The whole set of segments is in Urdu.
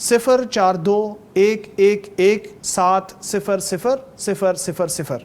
04211170000।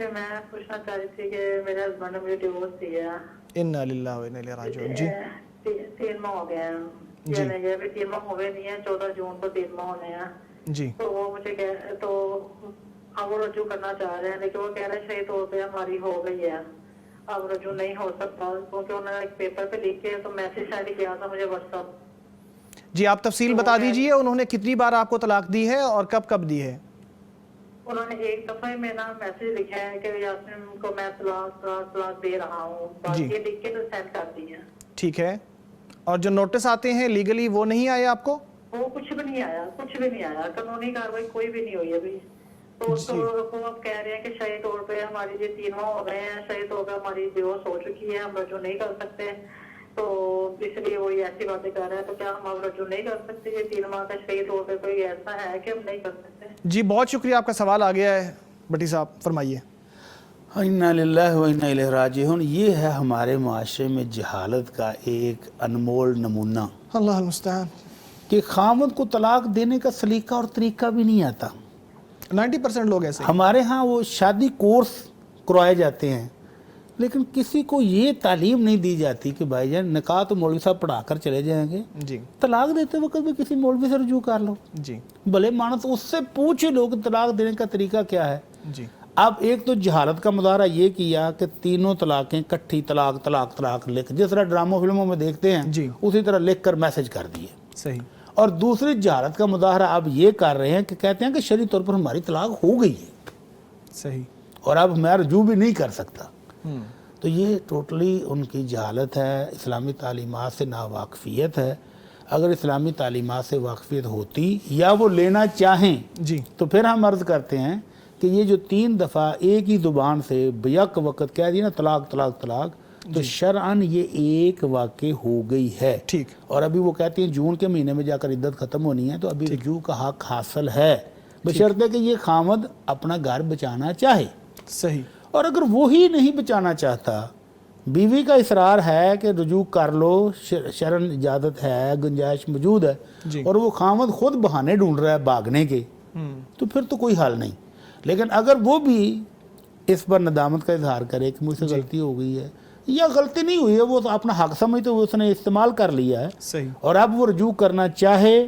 کہ میں پوچھنا چاہ رہی تھی کہ میرے ہسبینڈ نے مجھے ڈیورس دیا انا للہ و انا الیہ راجعون. جی 3 ماہ ہو گئے ہیں. جی. یہ ابھی 3 ماہ ہوئے نہیں ہیں, 14 جون کو 3 ماہ ہونے ہیں. جی تو وہ مجھے تو اب وہ رجوع کرنا چاہ رہے ہیں, لیکن وہ کہہ رہے ہیں صحیح طور پہ ہماری ہو گئی ہے, اب رجوع نہیں ہو سکتا, کیونکہ انہوں نے ایک پیپر پہ لکھ کے تو میسج سینڈ کیا تھا مجھے واٹس ایپ. جی آپ تفصیل بتا دیجئے, انہوں نے کتنی بار آپ کو طلاق دی ہے اور کب کب دی ہے؟ انہوں نے ایک دفعہ میں نا میسج لکھا ہے کہ یاسمین کو میں طلاق دے رہا ہوں, باقی یہ لکھ کے تو سینڈ کر دی ہے. ٹھیک ہے, اور جو نوٹس آتے ہیں لیگلی وہ نہیں آئے آپ کو؟ وہ کچھ بھی نہیں آیا, کچھ بھی نہیں آیا, قانونی کاروائی کوئی بھی نہیں ہوئی ابھی. تو وہ اب کہہ رہے ہیں کہ صحیح طور پہ ہماری جو 3 ماہ ہو گئے ہیں, صحیح طور پہ ہماری ڈیورس ہو چکی ہے, ہم رجوع نہیں کر سکتے, تو اس لیے وہی ایسی باتیں کر رہے ہیں. تو کیا ہم اب رجوع نہیں کر سکتے؟ یہ 3 ماہ کا صحیح طور پہ کوئی ایسا ہے کہ ہم نہیں کر سکتے؟ جی بہت شکریہ, آپ کا سوال آ گیا ہے بٹی صاحب, فرمائیے. انا للہ و انا الیہ راجعون. یہ ہے ہمارے معاشرے میں جہالت کا ایک انمول نمونہ اللہ المستعان. کہ خامد کو طلاق دینے کا سلیقہ اور طریقہ بھی نہیں آتا. 90% لوگ ایسے. ہمارے ہاں وہ شادی کورس کروائے جاتے ہیں, لیکن کسی کو یہ تعلیم نہیں دی جاتی کہ بھائی جان نکاح تو مولوی صاحب پڑھا کر چلے جائیں گے, جی طلاق دیتے وقت بھی کسی مولوی سے رجوع کر لو. جی بھلے مانس اس سے پوچھے لو کہ طلاق دینے کا طریقہ کیا ہے. جی اب ایک تو جہالت کا مظاہرہ یہ کیا کہ تینوں طلاقیں کٹھی طلاق طلاق طلاق لکھ, جس طرح ڈراموں فلموں میں دیکھتے ہیں جی اسی طرح لکھ کر میسج کر دیے. صحیح. اور دوسری جہالت کا مظاہرہ اب یہ کر رہے ہیں کہ کہتے ہیں کہ شرعی طور پر ہماری طلاق ہو گئی ہے, صحیح, اور اب میں رجوع بھی نہیں کر سکتا. تو یہ ٹوٹلی ان کی جہالت ہے, اسلامی تعلیمات سے ناواقفیت ہے. اگر اسلامی تعلیمات سے واقفیت ہوتی یا وہ لینا چاہیں جی تو پھر ہم عرض کرتے ہیں کہ یہ جو 3 دفعہ ایک ہی زبان سے بیک وقت کہہ دی نا طلاق طلاق طلاق, تو شرعاً یہ ایک واقع ہو گئی ہے. ٹھیک. اور ابھی وہ کہتے ہیں جون کے مہینے میں جا کر عدت ختم ہونی ہے, تو ابھی رجوع کا حق حاصل ہے, بشرطے کہ یہ خامد اپنا گھر بچانا چاہے. صحیح. اور اگر وہی نہیں بچانا چاہتا, بیوی کا اصرار ہے کہ رجوع کر لو, شرعاً اجازت ہے, گنجائش موجود ہے, اور وہ خامد خود بہانے ڈھونڈ رہا ہے بھاگنے کے, تو پھر تو کوئی حل نہیں. لیکن اگر وہ بھی اس پر ندامت کا اظہار کرے کہ مجھ سے غلطی ہو گئی ہے, یا غلطی نہیں ہوئی ہے, وہ اپنا حق سمجھتے ہوئے اس نے استعمال کر لیا ہے, صحیح, اور اب وہ رجوع کرنا چاہے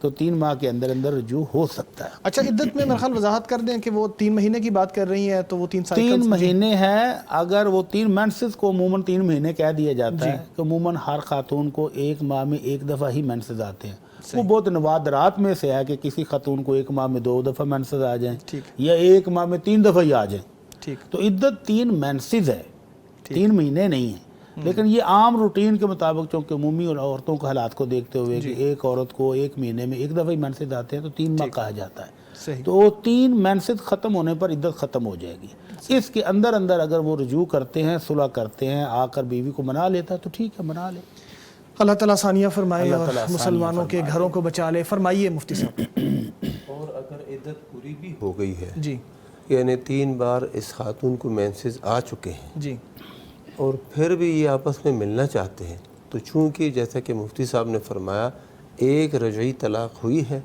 تو 3 ماہ کے اندر اندر رجوع ہو سکتا ہے. اچھا عدت میں میرے خیال وضاحت کر دیں کہ وہ 3 مہینے کی بات کر رہی ہیں, تو وہ 3 سائیکل 3 مہینے ہے. اگر وہ 3 مینسز کو عموماً 3 مہینے کہہ دیا جاتا ہے کہ عموماً ہر خاتون کو 1 ماہ میں 1 دفعہ ہی مینسز آتے ہیں. وہ بہت نوادرات میں سے ہے کہ کسی خاتون کو 1 ماہ میں 2 دفعہ مینسز آ جائیں, یا 1 ماہ میں 3 دفعہ ہی آ جائیں. تو عدت 3 مینسز ہے, 3 مہینے نہیں ہیں. لیکن یہ عام روٹین کے مطابق, چونکہ عمومی اور عورتوں کے حالات کو دیکھتے ہوئے کہ ایک عورت کو 1 مہینے میں 1 دفعہ ہی مینسز آتے ہیں, تو 3 ماہ کہا جاتا ہے. تو 3 مینسز ختم ہونے پر عدت ختم ہو جائے گی. اس کے اندر اندر اگر وہ رجوع کرتے ہیں, صلح کرتے ہیں, آ کر بیوی کو منا لیتا ہے تو ٹھیک ہے, منا لے. اللہ تعالیٰ آسانیاں فرمائے اور مسلمانوں کے گھروں کو بچا لے. فرمائیے مفتی صاحب. اور اگر عدت پوری بھی ہو گئی ہے, جی یعنی 3 بار اس خاتون کو مینسز آ چکے ہیں, جی, اور پھر بھی یہ آپس میں ملنا چاہتے ہیں, تو چونکہ جیسا کہ مفتی صاحب نے فرمایا 1 رجعی طلاق ہوئی ہے,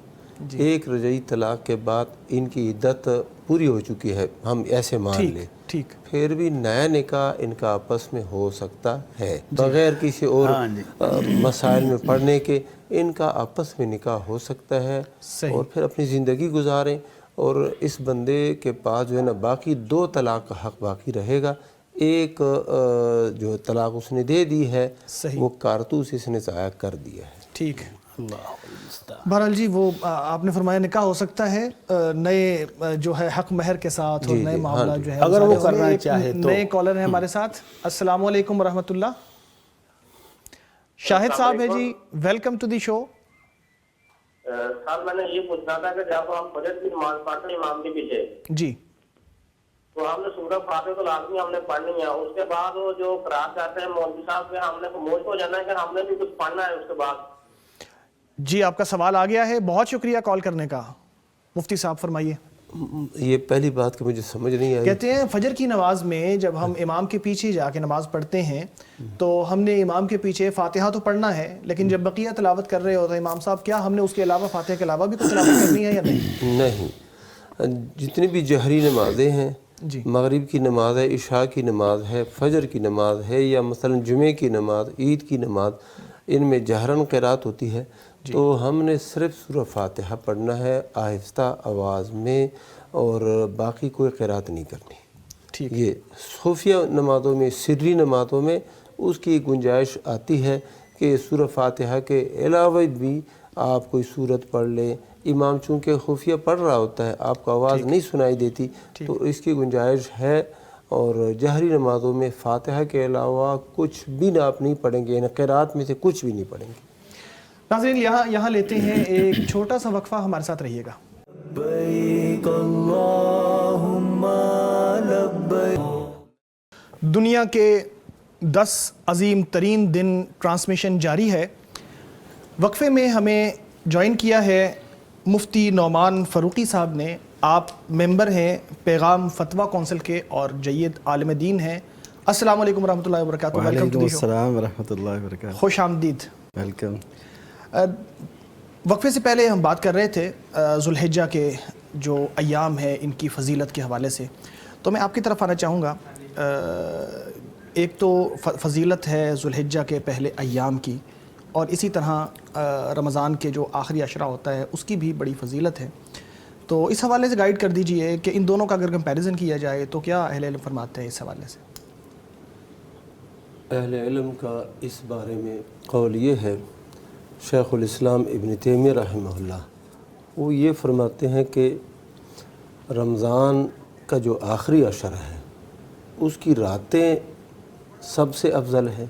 1 رجعی طلاق کے بعد ان کی عدت پوری ہو چکی ہے, ہم ایسے مان لیں, ٹھیک, پھر بھی نیا نکاح ان کا آپس میں ہو سکتا ہے بغیر کسی اور مسائل میں پڑھنے کے. ان کا آپس میں نکاح ہو سکتا ہے, اور پھر اپنی زندگی گزاریں, اور اس بندے کے پاس جو ہے نا باقی 2 طلاق کا حق باقی رہے گا. ایک جو طلاق اس نے دے دی ہے, وہ کارتوس اس نے ضائع کر دیا ہے. ٹھیک. بہرحال جی, وہ آپ نے فرمایا نکاح ہو سکتا ہے نئے جو ہے حق مہر کے ساتھ, اور نئے معاملہ جو ہے اگر وہ کرنا چاہے تو. نئے کالر ہیں ہمارے ساتھ. السلام علیکم ورحمۃ اللہ. شاہد صاحب ہے جی, ویلکم ٹو دی شو. صاحب میں نے یہ پوچھنا تھا کہ جب ہم فجر کی نماز پڑھتے ہیں امام کے پیچھے, جی, تو ہم نے سورہ فاتحہ تو لازمی ہم نے پڑھنی ہے. اس کے بعد وہ جو قرات کرتے ہیں مولوی صاحب کے, ہم نے خاموش ہو جانا ہے کہ ہم نے بھی کچھ پڑھنا ہے اس کے بعد. جی آپ کا سوال آ گیا ہے, بہت شکریہ کال کرنے کا. مفتی صاحب فرمائیے. یہ پہلی بات کہ مجھے سمجھ نہیں آئی. کہتے ہیں فجر کی نماز میں جب ہم امام کے پیچھے جا کے نماز پڑھتے ہیں تو ہم نے امام کے پیچھے فاتحہ تو پڑھنا ہے, لیکن جب بقیہ تلاوت کر رہے ہوتے ہیں امام صاحب, کیا ہم نے اس کے علاوہ فاتحہ کے علاوہ بھی کچھ تلاوت کرنی ہے یا نہیں؟ نہیں, جتنی بھی جہری نمازیں ہیں جی مغرب کی نماز ہے، عشاء کی نماز ہے، فجر کی نماز ہے، یا مثلا جمعے کی نماز، عید کی نماز، ان میں جہراً قرات ہوتی ہے، تو ہم نے صرف سورہ فاتحہ پڑھنا ہے آہستہ آواز میں، اور باقی کوئی قرات نہیں کرنی۔ ٹھیک، یہ خفیہ نمازوں میں، سری نمازوں میں اس کی گنجائش آتی ہے کہ سورہ فاتحہ کے علاوہ بھی آپ کوئی سورت پڑھ لیں، امام چونکہ خفیہ پڑھ رہا ہوتا ہے، آپ کو آواز نہیں سنائی دیتی، تو اس کی گنجائش ہے۔ اور جہری نمازوں میں فاتحہ کے علاوہ کچھ بھی آپ نہیں پڑھیں گے، یعنی قرات میں سے کچھ بھی نہیں پڑھیں گے۔ ناظرین یہاں لیتے ہیں ایک چھوٹا سا وقفہ، ہمارے ساتھ رہیے گا۔ لبیک اللہم لبیک۔ دنیا کے 10 عظیم ترین دن ٹرانسمیشن جاری ہے۔ وقفے میں ہمیں جوائن کیا ہے مفتی نعمان فاروقی صاحب نے۔ آپ ممبر ہیں پیغام فتویٰ کونسل کے اور جید عالم دین ہیں۔ السلام علیکم ورحمۃ اللہ وبرکاتہ۔ وعلیکم السلام ورحمۃ اللہ وبرکاتہ۔ خوش آمدید۔ ویلکم۔ وقفے سے پہلے ہم بات کر رہے تھے ذو الحجہ کے جو ایام ہیں ان کی فضیلت کے حوالے سے، تو میں آپ کی طرف آنا چاہوں گا۔ ایک تو فضیلت ہے ذو الحجہ کے پہلے ایام کی، اور اسی طرح رمضان کے جو آخری عشرہ ہوتا ہے اس کی بھی بڑی فضیلت ہے، تو اس حوالے سے گائیڈ کر دیجئے کہ ان دونوں کا اگر کمپیریزن کیا جائے تو کیا اہل علم فرماتے ہیں اس حوالے سے؟ اہل علم کا اس بارے میں قول یہ ہے، شیخ الاسلام ابن تیمیہ رحمہ اللہ وہ یہ فرماتے ہیں کہ رمضان کا جو آخری عشرہ ہے اس کی راتیں سب سے افضل ہیں،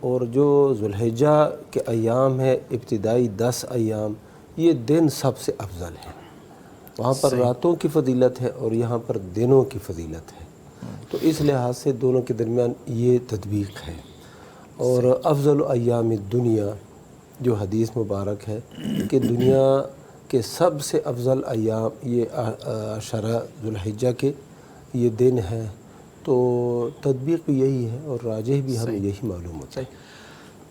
اور جو ذو الحجہ کے ایام ہے ابتدائی 10 ایام، یہ دن سب سے افضل ہیں۔ وہاں پر راتوں کی فضیلت ہے اور یہاں پر دنوں کی فضیلت ہے، تو اس لحاظ سے دونوں کے درمیان یہ تطبیق ہے۔ اور افضل ایام الدنیا جو حدیث مبارک ہے کہ دنیا کے سب سے افضل ایام یہ عشرہ ذو الحجہ کے یہ دن ہیں، تو تطبیق بھی یہی ہے اور راجح بھی ہمیں یہی معلوم ہوتا ہے۔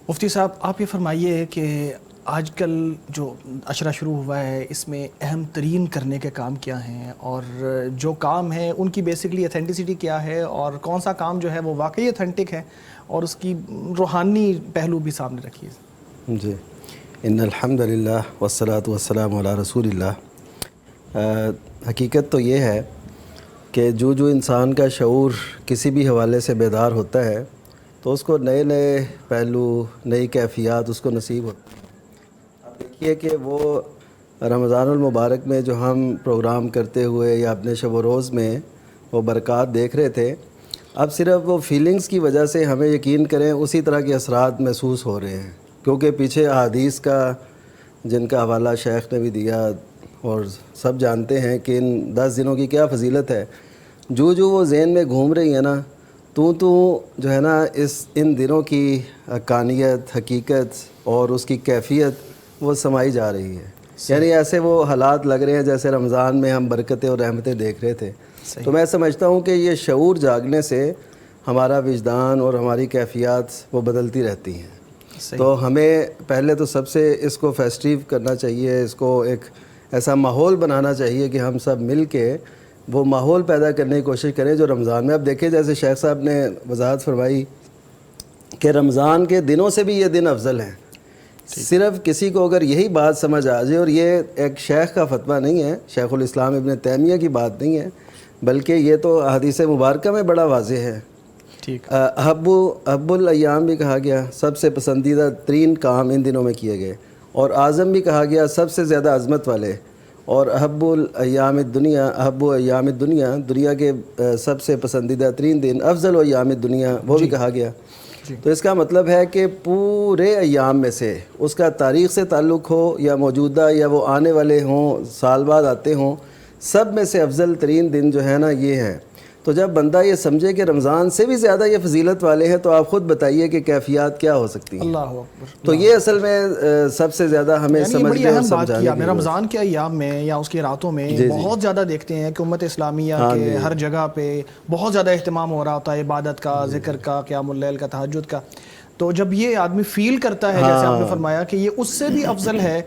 مفتی صاحب آپ یہ فرمائیے کہ آج کل جو عشرہ شروع ہوا ہے اس میں اہم ترین کرنے کے کام کیا ہیں، اور جو کام ہیں ان کی بیسکلی ایتھینٹسٹی کیا ہے، اور کون سا کام جو ہے وہ واقعی ایتھینٹک ہے اور اس کی روحانی پہلو بھی سامنے رکھیے؟ جی، ان الحمدللہ والصلاۃ والسلام علی رسول اللہ۔ حقیقت تو یہ ہے کہ جو انسان کا شعور کسی بھی حوالے سے بیدار ہوتا ہے تو اس کو نئے نئے پہلو، نئی کیفیات اس کو نصیب ہوتی ہیں۔ آپ دیکھیے کہ وہ رمضان المبارک میں جو ہم پروگرام کرتے ہوئے یا اپنے شب و روز میں وہ برکات دیکھ رہے تھے، اب صرف وہ فیلنگز کی وجہ سے ہمیں یقین کریں اسی طرح کے اثرات محسوس ہو رہے ہیں، کیونکہ پیچھے احادیث کا جن کا حوالہ شیخ نے بھی دیا اور سب جانتے ہیں کہ ان 10 دنوں کی کیا فضیلت ہے، جو وہ ذہن میں گھوم رہی ہے نا، تو جو ہے نا ان دنوں کی حقانیت، حقیقت اور اس کی کیفیت وہ سمائی جا رہی ہے۔ یعنی ایسے وہ حالات لگ رہے ہیں جیسے رمضان میں ہم برکتیں اور رحمتیں دیکھ رہے تھے۔ تو میں سمجھتا ہوں کہ یہ شعور جاگنے سے ہمارا وجدان اور ہماری کیفیات وہ بدلتی رہتی ہیں۔ تو ہمیں پہلے تو سب سے اس کو فیسٹیو کرنا چاہیے، اس کو ایک ایسا ماحول بنانا چاہیے کہ ہم سب مل کے وہ ماحول پیدا کرنے کی کوشش کریں جو رمضان میں، اب دیکھیں جیسے شیخ صاحب نے وضاحت فرمائی کہ رمضان کے دنوں سے بھی یہ دن افضل ہیں۔ صرف کسی کو اگر یہی بات سمجھ آ جائے، اور یہ ایک شیخ کا فتویٰ نہیں ہے، شیخ الاسلام ابن تیمیہ کی بات نہیں ہے، بلکہ یہ تو حدیث مبارکہ میں بڑا واضح ہے۔ احب الایام بھی کہا گیا، سب سے پسندیدہ ترین کام ان دنوں میں کیے گئے، اور اعظم بھی کہا گیا، سب سے زیادہ عظمت والے، اور احب ایام الدنیا، دنیا کے سب سے پسندیدہ ترین دن، افضل ایام الدنیا وہ بھی کہا گیا۔ تو اس کا مطلب ہے کہ پورے ایام میں سے اس کا تاریخ سے تعلق ہو یا موجودہ یا وہ آنے والے ہوں، سال بعد آتے ہوں، سب میں سے افضل ترین دن جو ہے نا یہ ہے۔ تو جب بندہ یہ سمجھے کہ رمضان سے بھی زیادہ یہ فضیلت والے ہیں، تو آپ خود بتائیے کہ کیفیات کیا ہو سکتی ہیں۔ اللہ اکبر۔ تو یہ اصل میں سب سے زیادہ ہمیں سمجھنے اور سمجھانے کی رمضان کے ایام میں یا اس کی راتوں میں بہت زیادہ دیکھتے ہیں کہ امت اسلامیہ کے ہر جگہ پہ بہت زیادہ اہتمام ہو رہا ہوتا ہے عبادت کا، ذکر کا، قیام اللیل کا، تہجد کا۔ تو جب یہ آدمی فیل کرتا ہے جیسے آپ نے فرمایا کہ یہ اس سے بھی افضل ہے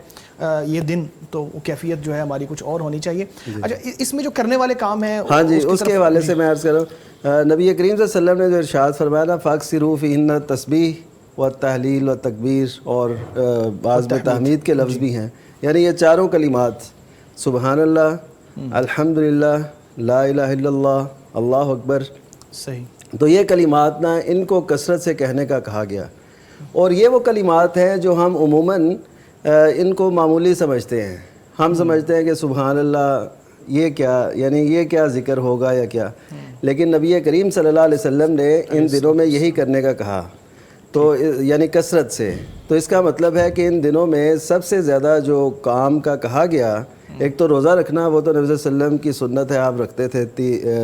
یہ دن، تو وہ کیفیت جو ہے ہماری کچھ اور ہونی چاہیے. اچھا اس میں جو کرنے والے کام ہیں، ہاں جی، اس کے حوالے سے میں عرض کر رہا ہوں، نبی کریم صلی اللہ علیہ وسلم نے جو ارشاد فرمایا نا، فاکثروا فیہن تسبیح و تحلیل و تکبیر، اور بعض میں تحمید کے لفظ بھی ہیں، یعنی یہ چاروں کلمات سبحان اللہ، الحمدللہ، لا الہ الا اللہ، اللہ اکبر. صحیح. تو یہ کلمات نا ان کو کثرت سے کہنے کا کہا گیا، اور یہ وہ کلمات ہیں جو ہم عموماً ان کو معمولی سمجھتے ہیں. ہم سمجھتے ہیں کہ سبحان اللہ یہ کیا، یعنی یہ کیا ذکر ہوگا یا کیا، لیکن نبی کریم صلی اللہ علیہ وسلم نے ان دنوں میں یہی کرنے کا کہا، تو یعنی کثرت سے. تو اس کا مطلب ہے کہ ان دنوں میں سب سے زیادہ جو کام کا کہا گیا، ایک تو روزہ رکھنا، وہ تو نبی صلی اللہ علیہ وسلم کی سنت ہے، آپ رکھتے تھے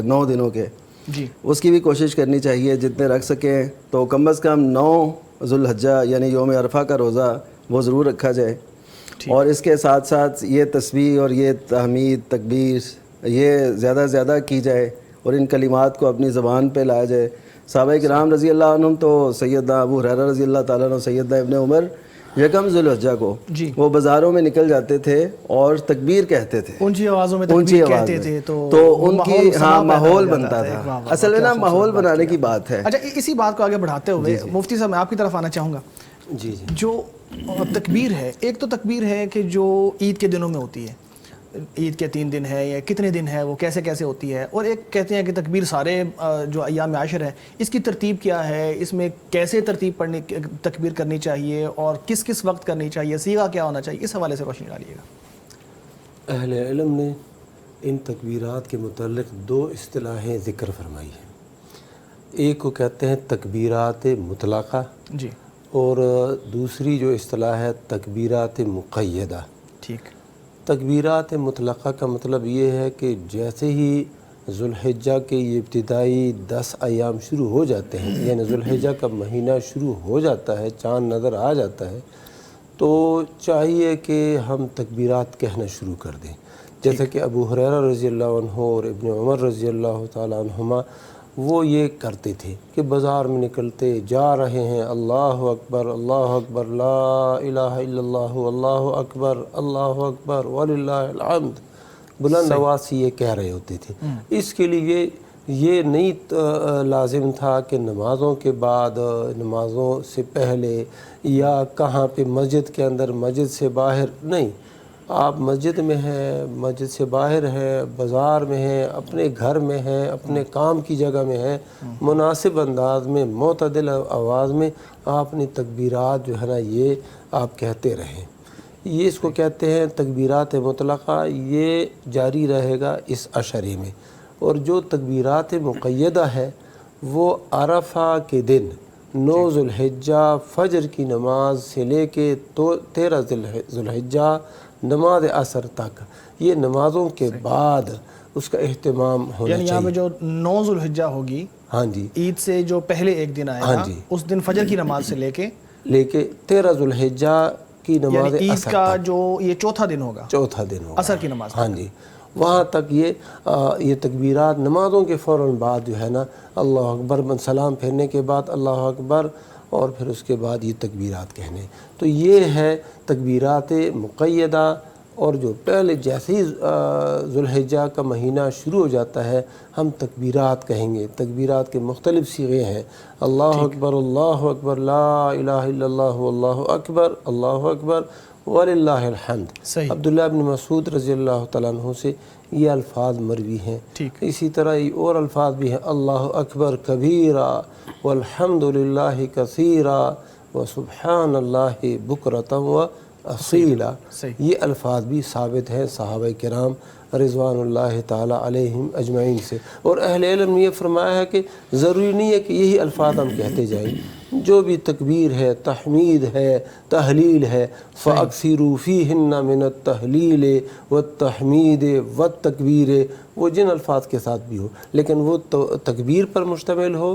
9 دنوں کے، جی اس کی بھی کوشش کرنی چاہیے جتنے رکھ سکیں. تو کم از کم 9 ذو الحجہ یعنی یوم عرفہ کا روزہ وہ ضرور رکھا جائے. اور اس کے ساتھ ساتھ یہ تسبیح اور یہ تحمید تکبیر یہ زیادہ سے زیادہ کی جائے، اور ان کلمات کو اپنی زبان پہ لایا جائے. صحابہ کرام رضی اللہ عنہم تو سیدنا ابو ہریرہ رضی اللہ تعالیٰ عنہ، سیدنا ابن عمر، یکم ذو الحجہ کو وہ بازاروں میں نکل جاتے تھے اور تکبیر کہتے تھے، اونچی آوازوں میں اونچی تکبیر آواز کہتے میں، تھے، تو ان کی ماحول بنتا تھا. اصل میں نا ماحول بنانے کی بات ہے. اچھا اسی بات کو آگے بڑھاتے ہوئے مفتی صاحب میں آپ کی طرف آنا چاہوں گا. جی جو تکبیر ہے، ایک تو تکبیر ہے کہ جو عید کے دنوں میں ہوتی ہے، عید کے 3 دن ہے یا کتنے دن ہے، وہ کیسے کیسے ہوتی ہے، اور ایک کہتے ہیں کہ تکبیر سارے جو ایام عاشر ہے، اس کی ترتیب کیا ہے، اس میں کیسے ترتیب پڑھنے تکبیر کرنی چاہیے اور کس کس وقت کرنی چاہیے، صیغہ کیا ہونا چاہیے، اس حوالے سے روشنی ڈالیے گا. اہل علم نے ان تکبیرات کے متعلق 2 اصطلاحیں ذکر فرمائی ہیں. ایک کو کہتے ہیں تکبیرات مطلقہ، جی، اور دوسری جو اصطلاح ہے تکبیرات مقیدہ. ٹھیک. تکبیرات مطلقہ کا مطلب یہ ہے کہ جیسے ہی ذو الحجہ کے یہ ابتدائی 10 ایام شروع ہو جاتے ہیں، یعنی ذو الحجہ کا مہینہ شروع ہو جاتا ہے، چاند نظر آ جاتا ہے، تو چاہیے کہ ہم تکبیرات کہنا شروع کر دیں. جیسا کہ ابو ہریرہ رضی اللہ عنہ اور ابن عمر رضی اللہ تعالیٰ عنہما وہ یہ کرتے تھے کہ بازار میں نکلتے جا رہے ہیں، اللہ اکبر لا الہ الا اللہ، اللہ اکبر وللہ الحمد، بلند آواز سے یہ کہہ رہے ہوتے تھے. اس کے لیے یہ نہیں لازم تھا کہ نمازوں کے بعد، نمازوں سے پہلے، یا کہاں پہ مسجد کے اندر، مسجد سے باہر، نہیں، آپ مسجد میں ہیں، مسجد سے باہر ہیں، بازار میں ہیں، اپنے گھر میں ہیں، اپنے کام کی جگہ میں ہیں، مناسب انداز میں، معتدل آواز میں آپ نے تکبیرات جو ہے نا یہ آپ کہتے رہیں. یہ اس کو کہتے ہیں تکبیرات مطلقہ. یہ جاری رہے گا اس عشرے میں. اور جو تکبیرات مقیدہ ہے وہ عرفہ کے دن 9 ذو الحجہ فجر کی نماز سے لے کے 13 ذو الحجہ نماز عصر تک، یہ نمازوں کے بعد اس کا اہتمام ہونا یعنی یہاں چاہیے. پہ جو 9 ذو الحجہ ہوگی، ہاں جی، عید سے جو پہلے ایک دن آئے گا، اس دن فجر کی نماز سے لے کے 13 ذو الحجہ کی نماز یعنی عید عصر کا تک، جو یہ چوتھا دن ہوگا، چوتھا دن ہوگا عصر کی نماز. ہاں جی، وہاں تک یہ تکبیرات نمازوں کے فوراً بعد جو ہے نا اللہ اکبر، سلام پھیرنے کے بعد اللہ اکبر، اور پھر اس کے بعد یہ تکبیرات کہنے. تو یہ ہے تکبیرات مقیدہ. اور جو پہلے جیسے ہی ذو الحجہ کا مہینہ شروع ہو جاتا ہے ہم تکبیرات کہیں گے. تکبیرات کے مختلف صیغے ہیں، اللہ اکبر لا الہ الا اللہ، اللہ اکبر وللہ الحمد. عبداللہ بن مسعود رضی اللہ تعالیٰ عنہ سے یہ الفاظ مروی ہیں. اسی طرح یہ اور الفاظ بھی ہیں، اللہ اکبر کبیرا والحمد للہ کثیرا وسبحان اللہ بکرۃ و اصیلا. یہ الفاظ بھی ثابت ہیں صحابہ کرام رضوان اللہ تعالیٰ علیہم اجمعین سے. اور اہل علم نے یہ فرمایا ہے کہ ضروری نہیں ہے کہ یہی الفاظ ہم کہتے جائیں، جو بھی تکبیر ہے، تحمید ہے، تحلیل ہے، فَأَكْثِرُوا فِيهِنَّ مِنَ التَّحْلِيلِ وَالتَّحْمِيدِ وَالتَّكْبِيرِ، وہ جن الفاظ کے ساتھ بھی ہو، لیکن وہ تکبیر پر مشتمل ہو،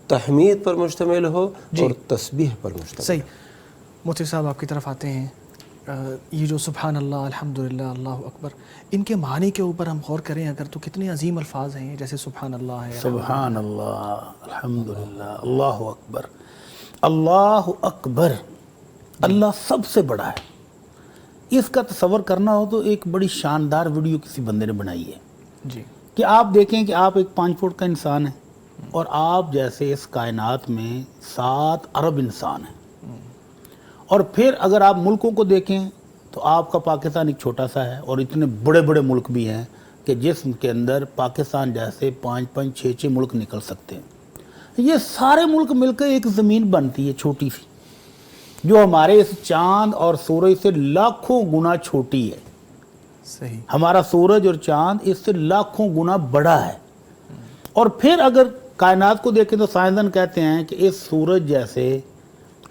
تحمید پر مشتمل ہو، اور تسبیح پر مشتمل ہو. صحیح. مفتی صاحب آپ کی طرف آتے ہیں. یہ جو سبحان اللہ، الحمدللہ، اللہ اکبر، ان کے معنی کے اوپر ہم غور کریں اگر تو کتنے عظیم الفاظ ہیں، جیسے سبحان اللہ ہے، سبحان اللہ، الحمدللہ، اللہ اکبر. اللہ اکبر، اللہ سب سے بڑا ہے، اس کا تصور کرنا ہو تو ایک بڑی شاندار ویڈیو کسی بندے نے بنائی ہے جی کہ آپ دیکھیں کہ آپ ایک 5 فٹ کا انسان ہیں اور آپ جیسے اس کائنات میں 7 ارب انسان ہیں، اور پھر اگر آپ ملکوں کو دیکھیں تو آپ کا پاکستان ایک چھوٹا سا ہے، اور اتنے بڑے بڑے ملک بھی ہیں کہ جس کے اندر پاکستان جیسے 5-5 6-6 ملک نکل سکتے ہیں۔ یہ سارے ملک مل کر ایک زمین بنتی ہے چھوٹی سی، جو ہمارے اس چاند اور سورج سے لاکھوں گنا چھوٹی ہے۔ صحیح، ہمارا سورج اور چاند اس سے لاکھوں گنا بڑا ہے، اور پھر اگر کائنات کو دیکھیں تو سائنسدان کہتے ہیں کہ اس سورج جیسے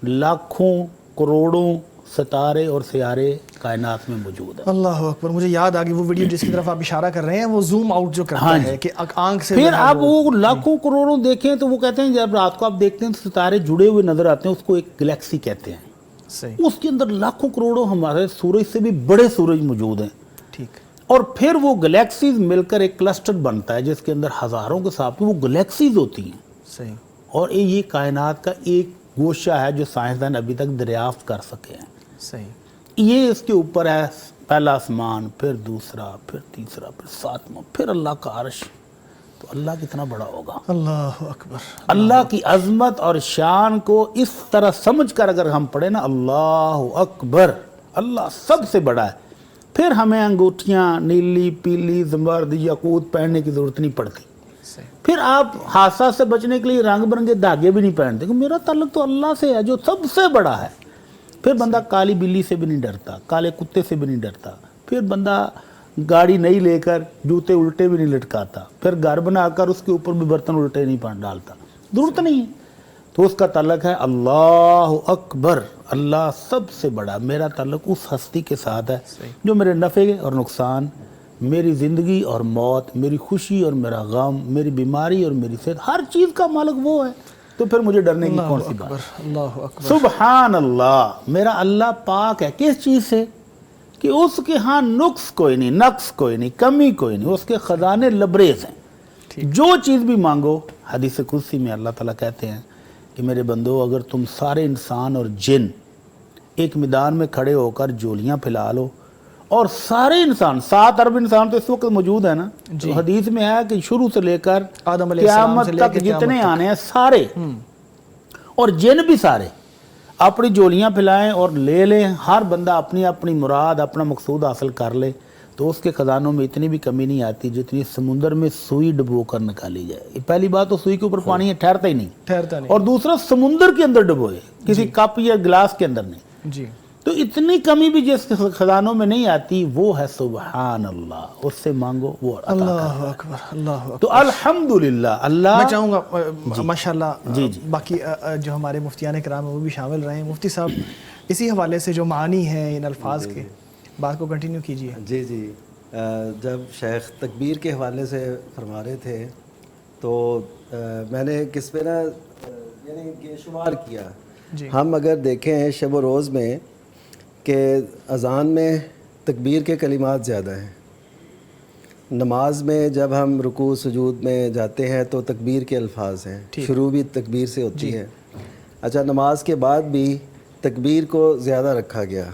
لاکھوں کروڑوں ستارے اور سیارے کائنات میں موجود ہیں۔ اللہ اکبر، مجھے یاد آ گئی وہ ویڈیو جس کی طرف آپ اشارہ کر رہے ہیں، وہ زوم آؤٹ جو کرتا ہے کہ آنکھ سے پھر آپ وہ لاکھوں کروڑوں دیکھیں تو وہ کہتے ہیں جب رات کو آپ دیکھتے ہیں تو ستارے جڑے ہوئے نظر آتے ہیں، اس کو ایک گلیکسی کہتے ہیں۔ صحیح، اس کے اندر لاکھوں کروڑوں ہمارے سورج سے بھی بڑے سورج موجود ہیں، ٹھیک، اور پھر وہ گلیکسیز مل کر ایک کلسٹر بنتا ہے جس کے اندر ہزاروں کے ساتھ وہ گلیکسیز ہوتی ہیں، صحیح، اور یہ کائنات کا ایک گوشہ ہے جو سائنسدان ابھی تک دریافت کر سکے ہیں۔ صحیح، یہ اس کے اوپر ہے پہلا آسمان، پھر دوسرا، پھر تیسرا، پھر 7واں، پھر اللہ کا عرش، تو اللہ کتنا بڑا ہوگا۔ اللہ اکبر، اللہ کی عظمت اور شان کو اس طرح سمجھ کر اگر ہم پڑھیں نا اللہ اکبر، اللہ سب سے بڑا ہے، پھر ہمیں انگوٹھیاں نیلی پیلی زمرد یاقوت پہننے کی ضرورت نہیں پڑتی، صحیح، پھر آپ حادثات سے بچنے کے لیے رنگ برنگے دھاگے بھی نہیں پہنتے کہ میرا تعلق تو اللہ سے ہے جو سب سے بڑا ہے۔ پھر بندہ کالی بلی سے بھی نہیں ڈرتا، کالے کتے سے بھی نہیں ڈرتا، پھر بندہ گاڑی نہیں لے کر جوتے الٹے بھی نہیں لٹکاتا، پھر گھر بنا کر اس کے اوپر بھی برتن الٹے نہیں ڈالتا، ضرورت نہیں ہے۔ تو اس کا تعلق ہے اللہ اکبر، اللہ سب سے بڑا۔ میرا تعلق اس ہستی کے ساتھ ہے جو میرے نفع اور نقصان، میری زندگی اور موت، میری خوشی اور میرا غم، میری بیماری اور میری صحت، ہر چیز کا مالک وہ ہے، تو پھر مجھے ڈرنے کی کون سی بات؟ اللہ اکبر، سبحان اللہ، میرا اللہ پاک ہے کس چیز سے؟ کہ اس کے ہاں نقص کوئی نہیں، نقص کوئی نہیں، کمی کوئی نہیں، اس کے خزانے لبریز ہیں، جو چیز بھی مانگو۔ حدیث قدسی میں اللہ تعالیٰ کہتے ہیں کہ میرے بندو اگر تم سارے انسان اور جن ایک میدان میں کھڑے ہو کر جولیاں پھیلا لو، اور سارے انسان 7 ارب انسان تو اس وقت موجود ہیں نا، تو حدیث میں ہے کہ شروع سے لے کر آدم علیہ السلام قیامت سے لے تک کے قیامت جتنے تک، آنے ہیں سارے، اور جن بھی سارے اپنی جولیاں پھیلائیں اور لے لیں، ہر بندہ اپنی اپنی مراد اپنا مقصود حاصل کر لے، تو اس کے خزانوں میں اتنی بھی کمی نہیں آتی جتنی سمندر میں سوئی ڈبو کر نکالی جائے۔ پہلی بات تو سوئی کے اوپر پانی ہے، ٹھہرتا ہی نہیں، اور دوسرا سمندر کے اندر ڈبوئے، کسی کپ یا گلاس کے اندر نہیں۔ جی، تو اتنی کمی بھی جس خزانوں میں نہیں آتی وہ ہے سبحان اللہ، اس سے مانگو وہ عطا کرتا ہے۔ اللہ اکبر، اللہ اکبر۔ تو الحمدللہ اللہ، میں چاہوں گا ماشاءاللہ باقی جو ہمارے مفتیان کرام ہیں وہ بھی شامل رہیں۔ مفتی صاحب اسی حوالے سے جو معانی ہیں ان الفاظ کے، بات کو کنٹینیو کیجیے۔ جی جی، جب شیخ تکبیر کے حوالے سے فرما رہے تھے تو میں نے کس پہ نا یعنی کہ شمار کیا، ہم اگر دیکھیں شب و روز میں کہ اذان میں تکبیر کے کلمات زیادہ ہیں، نماز میں جب ہم رکوع سجود میں جاتے ہیں تو تکبیر کے الفاظ ہیں، شروع بھی تکبیر سے ہوتی ہے۔ اچھا، نماز کے بعد بھی تکبیر کو زیادہ رکھا گیا،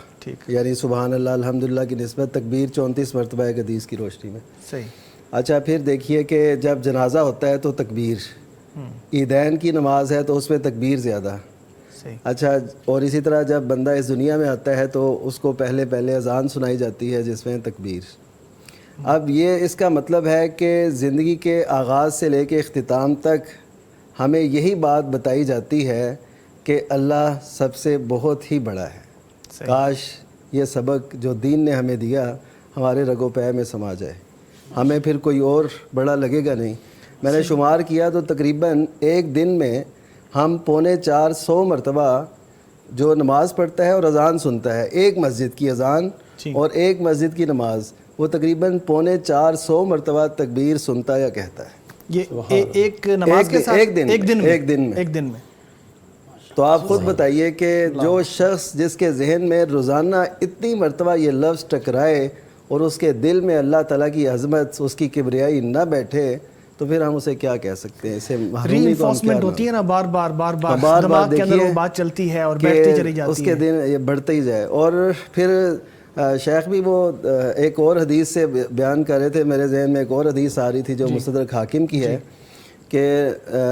یعنی سبحان اللہ الحمدللہ کی نسبت تکبیر 34 مرتبہ ہے حدیث کی روشنی میں۔ صحیح۔ اچھا، پھر دیکھیے کہ جب جنازہ ہوتا ہے تو تکبیر، عیدین کی نماز ہے تو اس میں تکبیر زیادہ۔ اچھا، اور اسی طرح جب بندہ اس دنیا میں آتا ہے تو اس کو پہلے اذان سنائی جاتی ہے جس میں تکبیر۔ اب یہ اس کا مطلب ہے کہ زندگی کے آغاز سے لے کے اختتام تک ہمیں یہی بات بتائی جاتی ہے کہ اللہ سب سے بہت ہی بڑا ہے۔ کاش یہ سبق جو دین نے ہمیں دیا ہمارے رگ و پے میں سما جائے، ہمیں پھر کوئی اور بڑا لگے گا نہیں۔ میں نے شمار کیا تو تقریباً ایک دن میں ہم 450 مرتبہ جو نماز پڑھتا ہے اور اذان سنتا ہے، ایک مسجد کی اذان اور ایک مسجد کی نماز، وہ تقریباً 450 مرتبہ تکبیر سنتا یا کہتا ہے۔ یہ ایک نماز کے ساتھ ایک دن میں۔ تو آپ خود بتائیے کہ جو شخص جس کے ذہن میں روزانہ اتنی مرتبہ یہ لفظ ٹکرائے اور اس کے دل میں اللہ تعالیٰ کی عظمت، اس کی کبریائی نہ بیٹھے، تو پھر ہم اسے کیا کہہ سکتے ہیں؟ اسے ری محرومی کو ہم کیا انفورسمنٹ ہوتی ہے نا، بار بار بار دماغ کے اندر دیکھیے وہ بات چلتی ہے اور بیٹھتی چلی جاتی ہے، اس کے دن یہ بڑھتے ہی جائے. اور پھر شیخ بھی وہ ایک اور حدیث سے بیان کر رہے تھے، میرے ذہن میں ایک اور حدیث آ رہی تھی جو مستدرک حاکم کی ہے کہ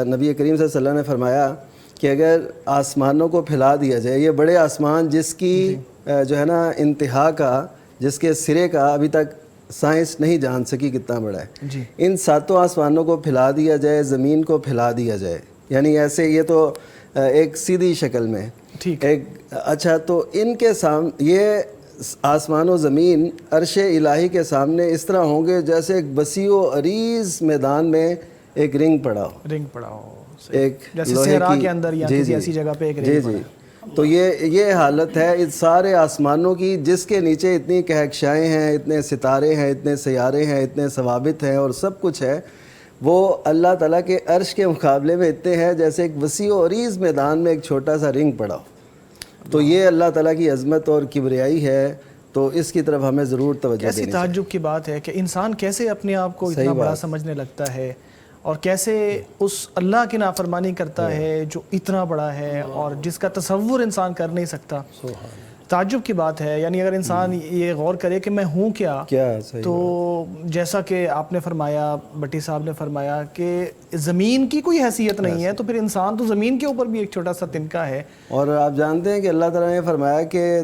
نبی کریم صلی اللہ علیہ وسلم نے فرمایا کہ اگر آسمانوں کو پھیلا دیا جائے، یہ بڑے آسمان جس کی جو ہے نا انتہا کا، جس کے سرے کا ابھی تک سائنس نہیں جان سکی کتنا بڑا ہے، ان 7 آسمانوں کو پھیلا دیا جائے، زمین کو پھیلا دیا جائے، یعنی ایسے یہ تو ایک سیدھی شکل میں ایک. اچھا تو ان کے سامنے یہ آسمان و زمین عرش الہی کے سامنے اس طرح ہوں گے جیسے ایک وسیع و عریض میدان میں ایک رنگ پڑا ہو، ایک جیسے لوہے صحرا کی، کے اندر یا کسی ایسی جگہ پہ ایک رنگ پڑا ہے. تو یہ حالت ہے اس سارے آسمانوں کی، جس کے نیچے اتنی کہکشائیں ہیں، اتنے ستارے ہیں، اتنے سیارے ہیں، اتنے ثوابت ہیں اور سب کچھ ہے، وہ اللہ تعالیٰ کے عرش کے مقابلے میں اتنے ہیں جیسے ایک وسیع و عریض میدان میں ایک چھوٹا سا رنگ پڑا ہو. تو یہ اللہ تعالیٰ کی عظمت اور کبریائی ہے، تو اس کی طرف ہمیں ضرور توجہ کیسی دینی تعجب کی بات ہے کہ انسان کیسے اپنے آپ کو اتنا بڑا سمجھنے لگتا ہے، اور کیسے اس اللہ کی نافرمانی کرتا ہے جو اتنا بڑا ہے اور جس کا تصور انسان کر نہیں سکتا. تعجب کی بات ہے. یعنی اگر انسان یہ غور کرے کہ میں ہوں کیا، تو جیسا کہ آپ نے فرمایا، بٹی صاحب نے فرمایا کہ زمین کی کوئی حیثیت نہیں ہے، تو پھر انسان تو زمین کے اوپر بھی ایک چھوٹا سا تنکا ہے. اور آپ جانتے ہیں کہ اللہ تعالیٰ نے فرمایا کہ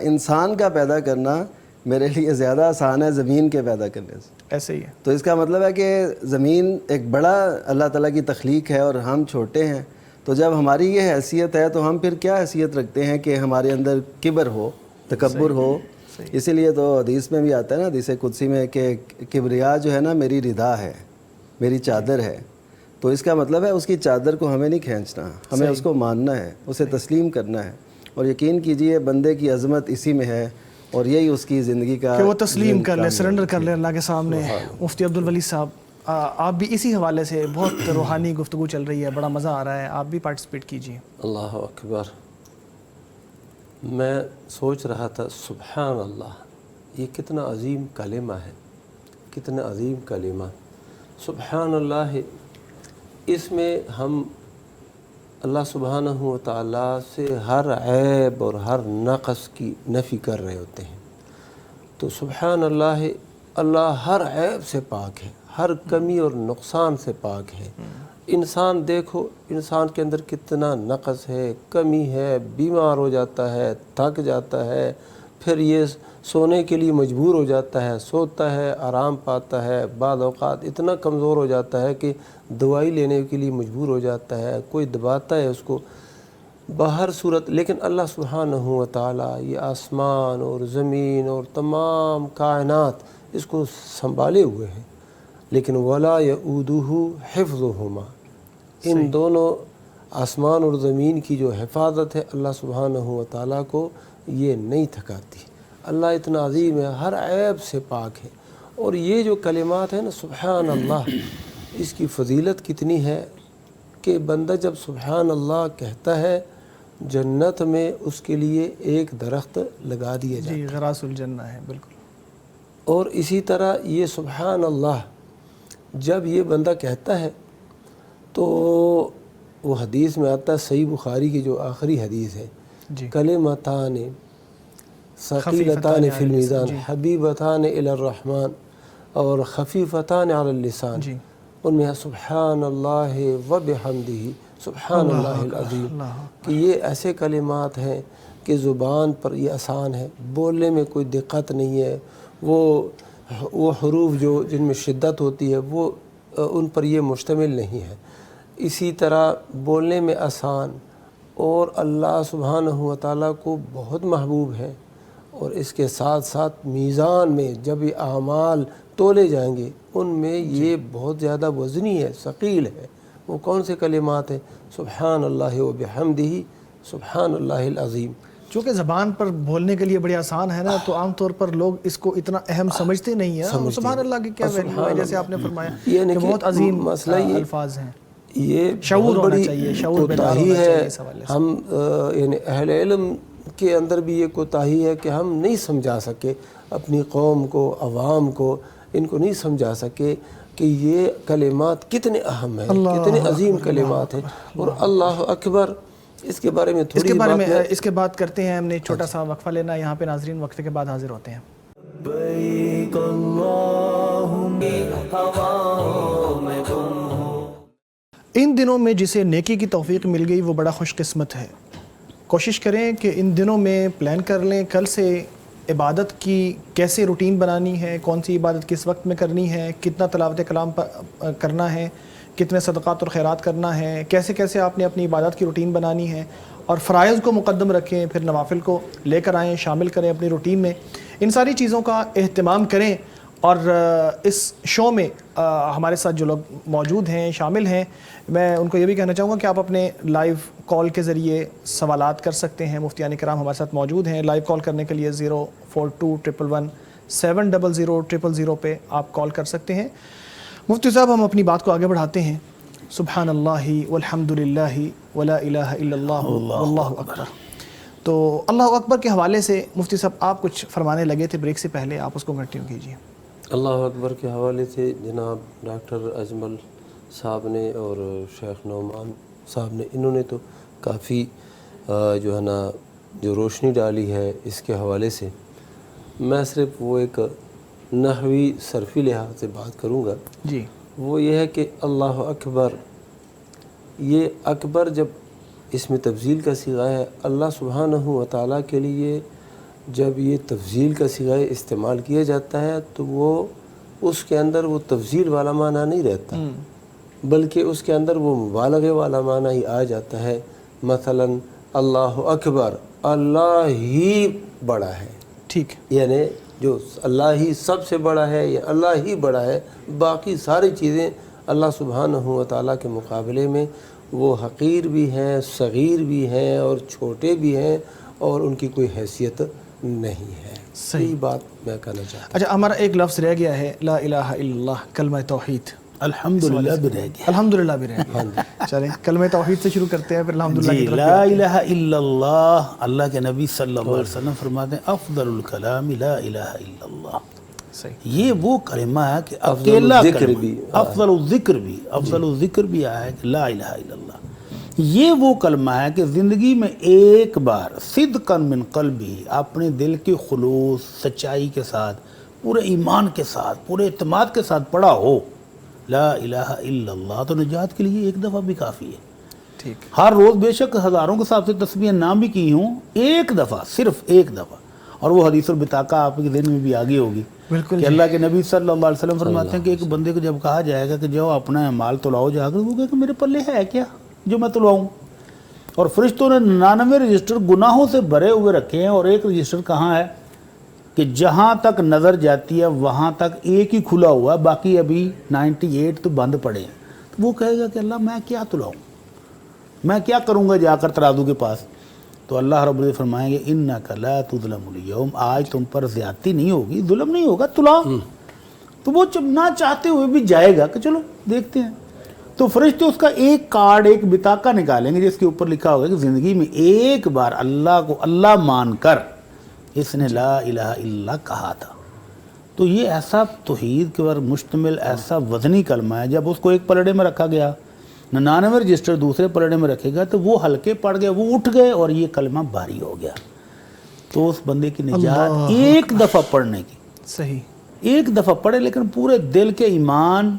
انسان کا پیدا کرنا میرے لیے زیادہ آسان ہے زمین کے پیدا کرنے سے. ایسے ہی ہے. تو اس کا مطلب ہے کہ زمین ایک بڑا اللہ تعالیٰ کی تخلیق ہے اور ہم چھوٹے ہیں. تو جب ہماری یہ حیثیت ہے تو ہم پھر کیا حیثیت رکھتے ہیں کہ ہمارے اندر کبر ہو، تکبر ہو. اسی لیے تو حدیث میں بھی آتا ہے نا، حدیث قدسی میں، کہ کبریا جو ہے نا میری ردا ہے، میری چادر ہے. تو اس کا مطلب ہے اس کی چادر کو ہمیں نہیں کھینچنا، ہمیں اس کو ماننا ہے، اسے تسلیم کرنا ہے. اور یقین کیجئے بندے کی عظمت اسی میں ہے، اور یہی اس کی زندگی کا کہ وہ تسلیم کر لے، سرنڈر کر لے اللہ کے سامنے. مفتی عبدالولی صاحب، آپ بھی اسی حوالے سے بہت روحانی گفتگو چل رہی ہے، بڑا مزہ آ رہا ہے، آپ بھی پارٹیسپیٹ کیجیے. اللہ اکبر. میں سوچ رہا تھا سبحان اللہ، یہ کتنا عظیم کلمہ ہے، کتنا عظیم کلمہ. سبحان اللہ، اس میں ہم اللہ سبحانہ و تعالیٰ سے ہر عیب اور ہر نقص کی نفی کر رہے ہوتے ہیں. تو سبحان اللہ، اللہ ہر عیب سے پاک ہے، ہر کمی اور نقصان سے پاک ہے. انسان دیکھو، انسان کے اندر کتنا نقص ہے، کمی ہے، بیمار ہو جاتا ہے، تھک جاتا ہے، پھر یہ سونے کے لیے مجبور ہو جاتا ہے، سوتا ہے، آرام پاتا ہے، بعض اوقات اتنا کمزور ہو جاتا ہے کہ دوائی لینے کے لیے مجبور ہو جاتا ہے، کوئی دباتا ہے اس کو باہر صورت. لیکن اللہ سبحانہ و تعالیٰ یہ آسمان اور زمین اور تمام کائنات اس کو سنبھالے ہوئے ہیں. لیکن ولا یؤودہ حفظہما، ان دونوں آسمان اور زمین کی جو حفاظت ہے اللہ سبحانہ و تعالیٰ کو یہ نہیں تھکاتی. اللہ اتنا عظیم ہے، ہر عیب سے پاک ہے. اور یہ جو کلمات ہیں نا سبحان اللہ، اس کی فضیلت کتنی ہے کہ بندہ جب سبحان اللہ کہتا ہے، جنت میں اس کے لیے ایک درخت لگا دیا جاتا ہے. جی، غراس الجنہ ہے، بالکل. اور اسی طرح یہ سبحان اللہ جب یہ بندہ کہتا ہے تو وہ حدیث میں آتا ہے، صحیح بخاری کی جو آخری حدیث ہے، کلمتان ثقیلتان فی المیزان حبیبتان الی الرحمن اور خفیفتان علی اللسان، ان میں سبحان اللہ و بحمدہ سبحان اللہ العظیم. کہ یہ ایسے کلمات ہیں کہ زبان پر یہ آسان ہے، بولنے میں کوئی دقت نہیں ہے. وہ حروف جو جن میں شدت ہوتی ہے وہ ان پر یہ مشتمل نہیں ہے. اسی طرح بولنے میں آسان، اور اللہ سبحانہ و تعالیٰ کو بہت محبوب ہے. اور اس کے ساتھ ساتھ میزان میں جب یہ اعمال تولے جائیں گے ان میں یہ بہت زیادہ وزنی ہے، ثقیل ہے. وہ کون سے کلمات ہیں؟ سبحان اللہ و بحمدہ سبحان اللہ العظیم. چونکہ زبان پر بولنے کے لیے بڑی آسان ہے نا، تو عام طور پر لوگ اس کو اتنا اہم سمجھتے نہیں ہیں. سبحان اللہ کی کیا ویلیو ہے، جیسے آپ نے فرمایا کہ بہت عظیم الفاظ ہیں. یہ شعور ہونا چاہیے، شعور بیدار ہونا چاہیے اس حوالے سے. ہم یعنی اہل علم کے اندر بھی یہ کوتاہی ہے کہ ہم نہیں سمجھا سکے اپنی قوم کو، عوام کو، ان کو نہیں سمجھا سکے کہ یہ کلمات کتنے اہم ہیں، کتنے عظیم کلمات ہیں. اور اللہ اکبر اس کے بارے میں تھوڑی بات اس کے بعد کرتے ہیں. ہم نے چھوٹا سا وقفہ لینا یہاں پہ ناظرین، وقفے کے بعد حاضر ہوتے ہیں. لبیک اللہم ہواؤں میں گم ہو. ان دنوں میں جسے نیکی کی توفیق مل گئی وہ بڑا خوش قسمت ہے. کوشش کریں کہ ان دنوں میں پلان کر لیں کل سے عبادت کی کیسے روٹین بنانی ہے، کون سی عبادت کس وقت میں کرنی ہے، کتنا تلاوت کلام کرنا ہے، کتنے صدقات اور خیرات کرنا ہے، کیسے کیسے آپ نے اپنی عبادت کی روٹین بنانی ہے. اور فرائض کو مقدم رکھیں، پھر نوافل کو لے کر آئیں، شامل کریں اپنی روٹین میں. ان ساری چیزوں کا اہتمام کریں. اور اس شو میں ہمارے ساتھ جو لوگ موجود ہیں، شامل ہیں، میں ان کو یہ بھی کہنا چاہوں گا کہ آپ اپنے لائیو کال کے ذریعے سوالات کر سکتے ہیں. مفتیان کرام ہمارے ساتھ موجود ہیں. لائیو کال کرنے کے لیے 042111700 پہ آپ کال کر سکتے ہیں. مفتی صاحب، ہم اپنی بات کو آگے بڑھاتے ہیں. سبحان اللہ والحمد للہ ولا الہ الا اللہ واللہ اکبر. تو اللہ اکبر کے حوالے سے مفتی صاحب آپ کچھ فرمانے لگے تھے بریک سے پہلے، آپ اس کو کنٹینیو کیجیے. اللہ اکبر کے حوالے سے جناب ڈاکٹر اجمل صاحب نے اور شیخ نعمان صاحب نے، انہوں نے تو کافی جو ہے نا جو روشنی ڈالی ہے اس کے حوالے سے. میں صرف وہ ایک نحوی صرفی لحاظ سے بات کروں گا. جی. وہ یہ ہے کہ اللہ اکبر، یہ اکبر جب اس میں تفضیل کا صیغہ ہے، اللہ سبحانہ و تعالیٰ کے لیے جب یہ تفضیل کا صیغہ استعمال کیا جاتا ہے تو وہ اس کے اندر وہ تفضیل والا معنی نہیں رہتا، بلکہ اس کے اندر وہ مبالغے والا معنی ہی آ جاتا ہے. مثلا اللہ اکبر، اللہ ہی بڑا ہے، ٹھیک، یعنی جو اللہ ہی سب سے بڑا ہے یا اللہ ہی بڑا ہے، باقی ساری چیزیں اللہ سبحانہ و تعالیٰ کے مقابلے میں وہ حقیر بھی ہیں، صغیر بھی ہیں اور چھوٹے بھی ہیں، اور ان کی کوئی حیثیت نہیں ہے. صحیح بات میں کہنا چاہتا ہوں. اچھا، ہمارا ایک لفظ رہ گیا ہے، لا الہ الا اللہ، کلمہ توحید. الحمدللہ بھی رہ گیا. الحمدللہ بھی رہ گیا. چلیں کلمہ توحید سے شروع کرتے ہیں، پھر الحمدللہ کی طرف. لا الہ الا اللہ، اللہ کے نبی صلی اللہ علیہ وسلم فرماتے ہیں افضل الکلام لا الہ الا اللہ. صحیح. یہ وہ کلمہ ہے کہ اکیلا ذکر کلمہ، بھی، افضل الذکر بھی، افضل الذکر بھی آیا ہے کہ لا الہ الا اللہ. یہ وہ کلمہ ہے کہ زندگی میں ایک بار صدقا من قلبی، اپنے دل کے خلوص، سچائی کے ساتھ، پورے ایمان کے ساتھ، پورے اعتماد کے ساتھ پڑھا ہو لا الہ الا اللہ، تو نجات کے لیے ایک دفعہ بھی کافی ہے. ٹھیک. ہر روز بے شک ہزاروں کے حساب سے تسبیح نام بھی کی ہوں، ایک دفعہ، صرف ایک دفعہ. اور وہ حدیث البطاقہ آپ کے ذہن میں بھی آگے ہوگی بالکل کہ اللہ کے نبی صلی اللہ علیہ وسلم فرماتے ہیں کہ ایک بندے کو جب کہا جائے گا کہ جو اپنا مال تلاؤ جا کر، وہ کہے کہ میرے پلے ہے کیا جو میں تلواؤں. اور فرشتوں نے 99 رجسٹر گناہوں سے بھرے ہوئے رکھے ہیں، اور ایک رجسٹر کہاں ہے کہ جہاں تک نظر جاتی ہے وہاں تک ایک ہی کھلا ہوا ہے، باقی ابھی 98 تو بند پڑے ہیں. تو وہ کہے گا کہ اللہ میں کیا تلاؤں، میں کیا کروں گا جا کر ترازو کے پاس. تو اللہ رب العزت فرمائیں گے انک لا تظلم اليوم، آج تم پر زیادتی نہیں ہوگی، ظلم نہیں ہوگا، تلا. تو وہ نہ چاہتے ہوئے بھی جائے گا کہ چلو دیکھتے ہیں. تو فرشتے اس کا ایک کارڈ، ایک بطاقہ نکالیں گے جس کے اوپر لکھا ہوگا کہ زندگی میں ایک بار اللہ کو اللہ مان کر اس نے لا الہ الا اللہ کہا تھا. تو یہ ایسا توحید کے پر مشتمل ایسا وزنی کلمہ ہے. جب اس کو ایک پلڑے میں رکھا گیا، 99 رجسٹر دوسرے پلڑے میں رکھے گا، تو وہ ہلکے پڑ گئے، وہ اٹھ گئے، اور یہ کلمہ بھاری ہو گیا. تو اس بندے کی نجات ایک دفعہ پڑھنے کی، صحیح، ایک دفعہ پڑھے لیکن پورے دل کے ایمان،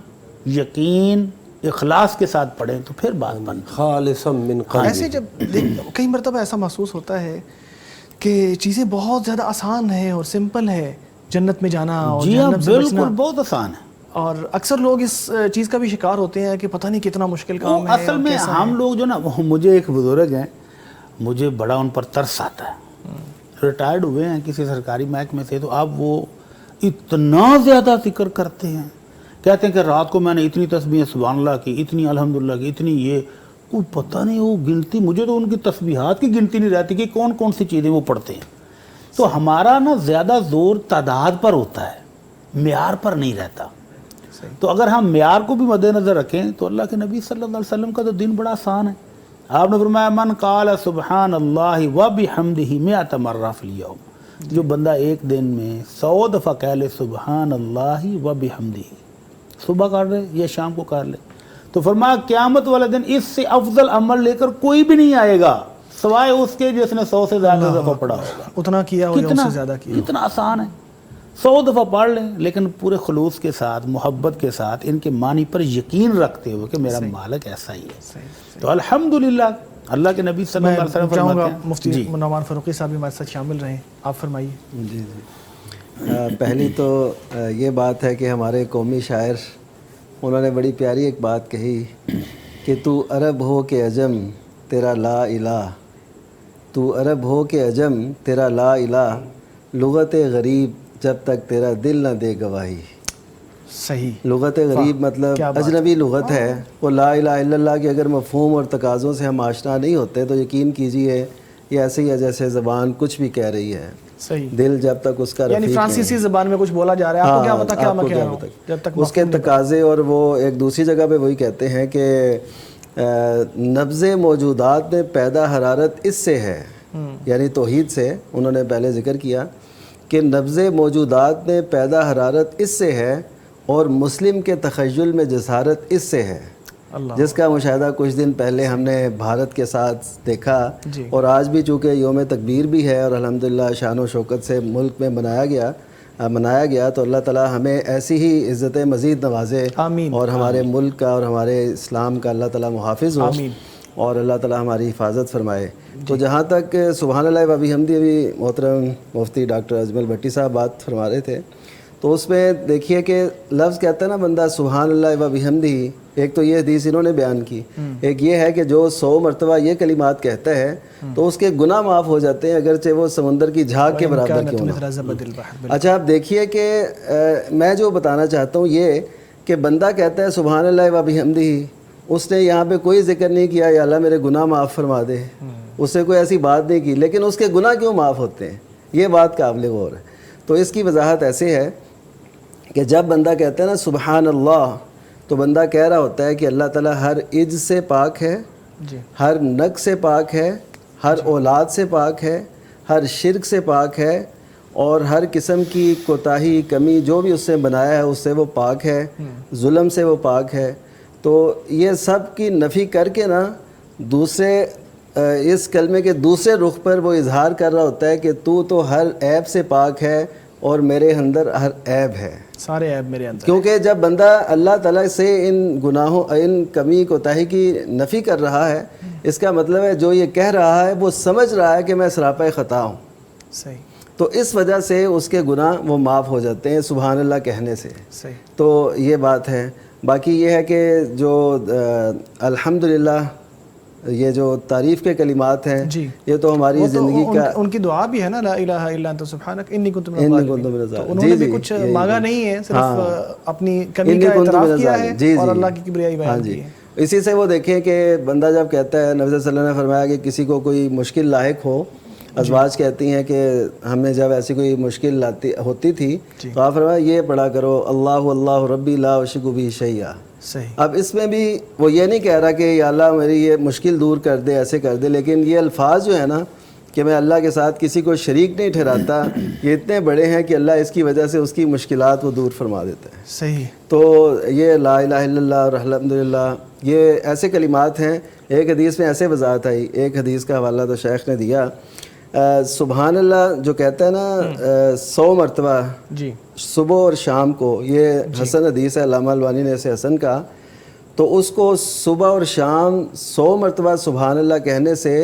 یقین، اخلاص کے ساتھ پڑھیں تو پھر بات بن خالصا من قلب. ایسے جب کئی مرتبہ ایسا محسوس ہوتا ہے کہ چیزیں بہت زیادہ آسان ہیں اور سمپل ہے، جنت میں جانا اور جی ہاں جہنم سے بچنا. بالکل بہت آسان ہے. اور اکثر لوگ اس چیز کا بھی شکار ہوتے ہیں کہ پتہ نہیں کتنا مشکل کام ہے. اصل میں ہم لوگ جو نا، مجھے ایک بزرگ ہیں، مجھے بڑا ان پر ترس آتا ہے. ریٹائرڈ ہوئے ہیں کسی سرکاری محکمے سے، تو اب وہ اتنا زیادہ ذکر کرتے ہیں، کہتے ہیں کہ رات کو میں نے اتنی تسبیح سبحان اللہ کی، اتنی الحمدللہ کی، اتنی، یہ کوئی پتہ نہیں وہ گنتی، مجھے تو ان کی تسبیحات کی گنتی نہیں رہتی کہ کون کون سی چیزیں وہ پڑھتے ہیں. تو ہمارا نا زیادہ زور تعداد پر ہوتا ہے، معیار پر نہیں رہتا. تو اگر ہم معیار کو بھی مد نظر رکھیں تو اللہ کے نبی صلی اللہ علیہ وسلم کا تو دین بڑا آسان ہے. آپ نے فرمایا من قال سبحان اللہ وبحمدہ 100 مرہ فی الیوم، جو بندہ ایک دن میں 100 دفعہ کہہ لے سبحان اللہ وبحمدہ، صبح کر لے یا شام کو کر لے. تو فرمایا قیامت والے دن اس سے افضل عمل لے کر کوئی بھی نہیں آئے گا سوائے اس کے جس نے 100 سے زیادہ دفعہ پڑھا ہوگا. اتنا کیا ہو یا اس سے زیادہ کیا. اتنا آسان ہے. 100 دفعہ پڑھ لیں لیکن پورے خلوص کے ساتھ, محبت کے ساتھ, ان کے معنی پر یقین رکتے ہوئے کہ میرا مالک ایسا ہی ہے. تو الحمدللہ اللہ کے نبی صلی اللہ علیہ وسلم چاہوں گا فرماتے ہیں. مفتی نعمان فاروقی صاحب بھی ہمارے ساتھ شامل رہیں, آپ فرمائیے. جی پہلی تو یہ بات ہے کہ ہمارے قومی شاعر انہوں نے بڑی پیاری ایک بات کہی کہ تو عرب ہو کہ عجم تیرا لا الہ, تو عرب ہو کہ عجم تیرا لا الہ, لغت غریب جب تک تیرا دل نہ دے گواہی. صحیح. لغت غریب مطلب اجنبی لغت ہے. وہ لا الہ الا اللہ کے اگر مفہوم اور تقاضوں سے ہم آشنا نہیں ہوتے تو یقین کیجئے یہ ایسے ہی ہے جیسے زبان کچھ بھی کہہ رہی ہے. صحیح. دل جب تک اس کا یعنی فرانسیسی زبان میں کچھ بولا جا رہا ہے, آپ کو کیا پتا کیا میں کہہ رہا ہوں, جب تک اس کے تقاضے. اور وہ ایک دوسری جگہ پہ وہی کہتے ہیں کہ نبض موجودات میں پیدا حرارت اس سے ہے, یعنی توحید سے انہوں نے پہلے ذکر کیا کہ نبض موجودات میں پیدا حرارت اس سے ہے اور مسلم کے تخیل میں جسارت اس سے ہے, جس کا مشاہدہ کچھ دن پہلے ہم نے بھارت کے ساتھ دیکھا. اور آج بھی چونکہ یوم تکبیر بھی ہے اور الحمدللہ شان و شوکت سے ملک میں منایا گیا تو اللہ تعالی ہمیں ایسی ہی عزت مزید نوازے اور ہمارے ملک کا اور ہمارے اسلام کا اللہ تعالی محافظ ہو اور اللہ تعالی ہماری حفاظت فرمائے. تو جہاں تک سبحان اللہ و بحمدہ ابھی محترم مفتی ڈاکٹر اجمل بھٹی صاحب بات فرما رہے تھے, تو اس میں دیکھیے کہ لفظ کہتا ہے نا بندہ سبحان اللہ و بحمدہ, ایک تو یہ حدیث انہوں نے بیان کی, ایک یہ ہے کہ جو 100 مرتبہ یہ کلمات کہتا ہے تو اس کے گناہ معاف ہو جاتے ہیں اگرچہ وہ سمندر کی جھاگ کے برابر کیوں نہ. اچھا آپ دیکھیے کہ میں جو بتانا چاہتا ہوں یہ کہ بندہ کہتا ہے سبحان اللہ و بحمدہ, اس نے یہاں پہ کوئی ذکر نہیں کیا یا اللہ میرے گناہ معاف فرما دے, اس نے کوئی ایسی بات نہیں کی, لیکن اس کے گناہ کیوں معاف ہوتے ہیں, یہ بات قابل غور ہے. تو اس کی وضاحت ایسے ہے کہ جب بندہ کہتا ہے نا سبحان اللہ تو بندہ کہہ رہا ہوتا ہے کہ اللہ تعالیٰ ہر عجز سے پاک ہے, ہر نقص سے پاک ہے, ہر اولاد سے پاک ہے, ہر شرک سے پاک ہے, اور ہر قسم کی کوتاہی کمی جو بھی اس نے بنایا ہے اس سے وہ پاک ہے, ظلم سے وہ پاک ہے. تو یہ سب کی نفی کر کے نا دوسرے اس کلمے کے دوسرے رخ پر وہ اظہار کر رہا ہوتا ہے کہ تو ہر عیب سے پاک ہے اور میرے اندر ہر عیب ہے, سارے عیب میرے اندر. کیونکہ جب بندہ اللہ تعالیٰ سے ان گناہوں ان کمی کوتاہی کی نفی کر رہا ہے, اس کا مطلب ہے جو یہ کہہ رہا ہے وہ سمجھ رہا ہے کہ میں سراپا خطا ہوں. صحیح. تو اس وجہ سے اس کے گناہ وہ معاف ہو جاتے ہیں سبحان اللہ کہنے سے. صحیح. تو یہ بات ہے. باقی یہ ہے کہ جو الحمدللہ یہ جو تعریف کے کلمات ہیں یہ تو ہماری زندگی کا ان کی دعا بھی ہے نا, لا الہ الا انت سبحانک انی کنت من الظالمین. انہوں نے بھی کچھ مانگا نہیں ہے, صرف اپنی کمی کا اعتراف کیا ہے اور اللہ کی کبریائی بیان کی ہے. اسی سے وہ دیکھیں کہ بندہ جب کہتا ہے, نبی صلی اللہ علیہ وسلم نے فرمایا کہ کسی کو کوئی مشکل لاحق ہو, ازواج کہتی ہیں کہ ہمیں جب ایسی کوئی مشکل ہوتی تھی تو آپ فرمایا یہ پڑھا کرو اللہ اللہ ربی لا اشرک بہ شیئا. صحیح. اب اس میں بھی وہ یہ نہیں کہہ رہا کہ یا اللہ میری یہ مشکل دور کر دے, ایسے کر دے, لیکن یہ الفاظ جو ہے نا کہ میں اللہ کے ساتھ کسی کو شریک نہیں ٹھہراتا, یہ اتنے بڑے ہیں کہ اللہ اس کی وجہ سے اس کی مشکلات وہ دور فرما دیتا ہے. صحیح. تو یہ لا الہ الا اللہ اور الحمدللہ یہ ایسے کلمات ہیں. ایک حدیث میں ایسے وضاحت آئی, ایک حدیث کا حوالہ تو شیخ نے دیا, سبحان اللہ جو کہتا ہے نا 100 مرتبہ صبح اور شام کو, یہ حسن حدیث ہے, علامہ البانی نے اسے حسن کہا, تو اس کو صبح اور شام 100 مرتبہ سبحان اللہ کہنے سے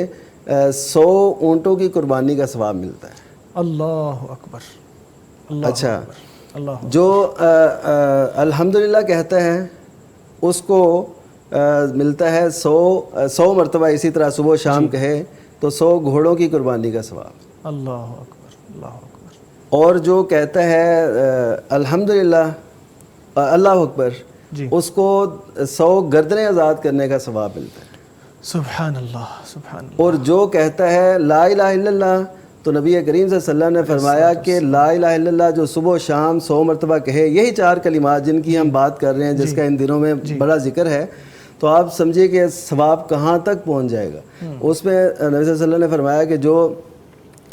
100 اونٹوں کی قربانی کا ثواب ملتا ہے. اللہ اکبر. اچھا, جو الحمدللہ کہتا ہے اس کو ملتا ہے 100 مرتبہ اسی طرح صبح و شام کہے تو 100 گھوڑوں کی قربانی کا ثواب. اللہ اکبر. اللہ اکبر. اور جو کہتا ہے الحمدللہ اللہ اکبر, اس کو 100 گردنیں آزاد کرنے کا ثواب ملتا ہے. سبحان اللہ. سبحان اللہ. اور جو کہتا ہے لا الہ الا اللہ, تو نبی کریم صلی اللہ علیہ وسلم نے فرمایا کہ لا الہ الا اللہ جو صبح و شام 100 مرتبہ کہے, یہی 4 کلمات جن کی ہم بات کر رہے ہیں, جس کا ان دنوں میں بڑا ذکر ہے, تو آپ سمجھیے کہ ثواب کہاں تک پہنچ جائے گا. اس میں نبی صلی اللہ علیہ وسلم نے فرمایا کہ جو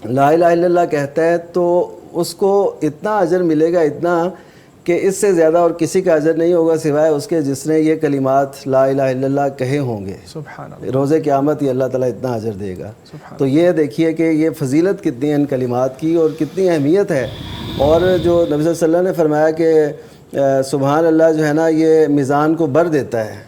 لا الہ الا اللہ کہتا ہے تو اس کو اتنا اجر ملے گا, اتنا کہ اس سے زیادہ اور کسی کا اجر نہیں ہوگا سوائے اس کے جس نے یہ کلمات لا الہ الا اللہ کہے ہوں گے. سبحان اللہ. روز قیامت یہ اللہ تعالیٰ اتنا اجر دے گا. تو یہ دیکھیے کہ یہ فضیلت کتنی ہے ان کلمات کی اور کتنی اہمیت ہے. اور جو نبی صلی اللہ علیہ وسلم نے فرمایا کہ سبحان اللہ جو ہے نا یہ میزان کو بھر دیتا ہے.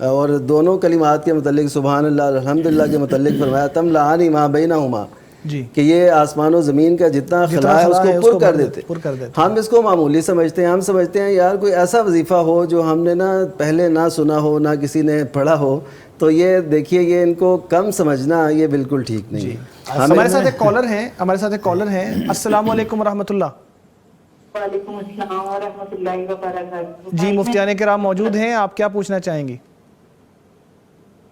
اور دونوں کلمات کے متعلق سبحان اللہ الحمدللہ کے متعلق فرمایا تملأانی ما بینہما، جی کہ یہ آسمان و زمین کا جتنا خلا ہے اس کو پر کر دیتے. ہم اس کو معمولی سمجھتے ہیں. ہم سمجھتے ہیں یار کوئی ایسا وظیفہ ہو جو ہم نے نہ پہلے نہ سنا ہو نہ کسی نے پڑھا ہو. تو یہ دیکھیے یہ ان کو کم سمجھنا یہ بالکل ٹھیک نہیں ہے. ہمارے ساتھ ایک کالر ہیں. السلام علیکم ورحمۃ اللہ. وعلیکم السلام ورحمۃ اللہ وبرکاتہ. جی مفتیان کرام موجود ہیں، آپ کیا پوچھنا چاہیں گی؟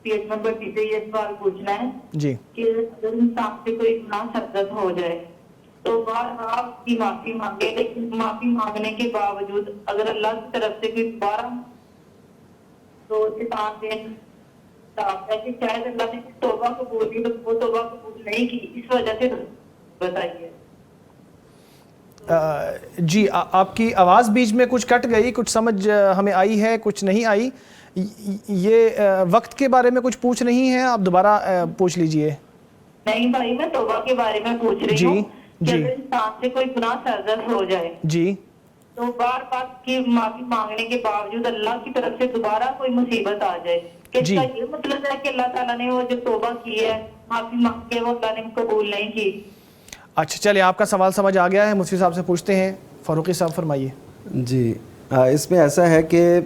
پیج نمبر سے یہ سوال پوچھنا ہے جی کہ اگر انسان سے کوئی گناہ سرزد ہو جائے تو بار بار اس کی معافی مانگے، لیکن معافی مانگنے کے باوجود اگر اللہ کی طرف سے کوئی دوبارہ تو شیطان سے کہ شاید اللہ نے توبہ قبول کی تو وہ توبہ قبول نہیں کی، اس وجہ سے بتائیے. جی آپ کی آواز بیچ میں کچھ کٹ گئی، کچھ سمجھ ہمیں آئی ہے کچھ نہیں آئی. یہ وقت کے بارے میں کچھ پوچھ رہی ہیں آپ؟ دوبارہ پوچھ لیجئے. نہیں بھائی میں توبہ کے بارے میں پوچھ رہی ہوں کہ اگر انسان سے کوئی گناہ سرزد ہو جائے جی تو بار بار کی معافی مانگنے کے باوجود اللہ کی طرف سے دوبارہ کوئی مصیبت آ جائے، کہ اس کا یہ مطلب ہے کہ اللہ تعالیٰ نے وہ جو توبہ کی ہے معافی مانگ کے وہ اللہ نے قبول نہیں کی. اچھا چلے آپ کا سوال سمجھ آ گیا ہے. مفتی صاحب سے پوچھتے ہیں. فاروقی صاحب فرمائیے. جی اس میں ایسا ہے کہ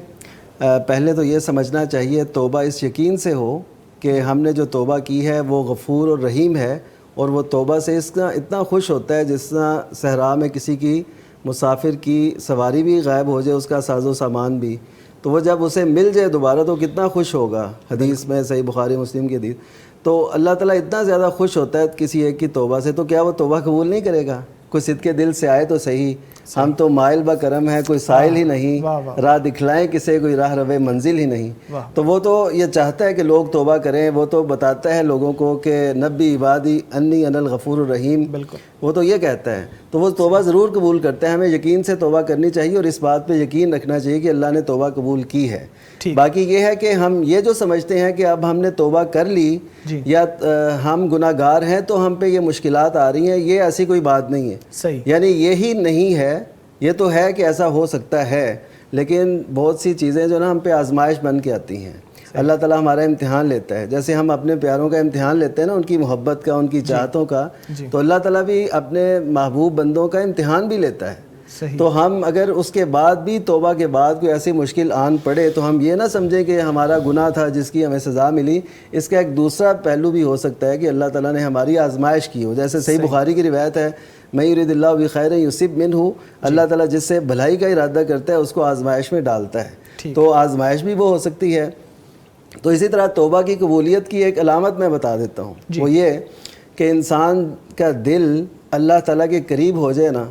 پہلے تو یہ سمجھنا چاہیے توبہ اس یقین سے ہو کہ ہم نے جو توبہ کی ہے وہ غفور اور رحیم ہے، اور وہ توبہ سے اس کا اتنا خوش ہوتا ہے جس طرح صحرا میں کسی کی مسافر کی سواری بھی غائب ہو جائے، اس کا ساز و سامان بھی، تو وہ جب اسے مل جائے دوبارہ تو کتنا خوش ہوگا. حدیث میں صحیح بخاری مسلم کی حدیث. تو اللہ تعالیٰ اتنا زیادہ خوش ہوتا ہے کسی ایک کی توبہ سے، تو کیا وہ توبہ قبول نہیں کرے گا؟ کوئی صدقے دل سے آئے تو صحیح. ہم تو مائل با کرم ہے، کوئی سائل ہی نہیں، راہ دکھلائیں کسے کوئی راہ روے منزل ہی نہیں. تو وہ تو یہ چاہتا ہے کہ لوگ توبہ کریں. وہ تو بتاتا ہے لوگوں کو کہ نبی عبادی انی انا الغفور الرحیم. وہ تو یہ کہتا ہے. تو وہ توبہ ضرور قبول کرتا ہے. ہمیں یقین سے توبہ کرنی چاہیے اور اس بات پہ یقین رکھنا چاہیے کہ اللہ نے توبہ قبول کی ہے. باقی یہ ہے کہ ہم یہ جو سمجھتے ہیں کہ اب ہم نے توبہ کر لی یا ہم گناہ گار ہیں تو ہم پہ یہ مشکلات آ رہی ہیں، یہ ایسی کوئی بات نہیں ہے. یعنی یہی نہیں ہے. یہ تو ہے کہ ایسا ہو سکتا ہے، لیکن بہت سی چیزیں جو نا ہم پہ آزمائش بن کے آتی ہیں. اللہ تعالیٰ ہمارا امتحان لیتا ہے. جیسے ہم اپنے پیاروں کا امتحان لیتے ہیں نا، ان کی محبت کا، ان کی چاہتوں کا، تو اللہ تعالیٰ بھی اپنے محبوب بندوں کا امتحان بھی لیتا ہے. تو ہم اگر اس کے بعد بھی توبہ کے بعد کوئی ایسی مشکل آن پڑے تو ہم یہ نہ سمجھیں کہ ہمارا گناہ تھا جس کی ہمیں سزا ملی. اس کا ایک دوسرا پہلو بھی ہو سکتا ہے کہ اللہ تعالیٰ نے ہماری آزمائش کی ہو. جیسے صحیح بخاری کی روایت ہے، میں یرید اللہ بخیر یصب منہ، اللہ تعالیٰ جس سے بھلائی کا ارادہ کرتا ہے اس کو آزمائش میں ڈالتا ہے. تو آزمائش بھی وہ ہو سکتی ہے. تو اسی طرح توبہ کی قبولیت کی ایک علامت میں بتا دیتا ہوں. وہ یہ کہ انسان کا دل اللہ تعالیٰ کے قریب ہو جائے نا،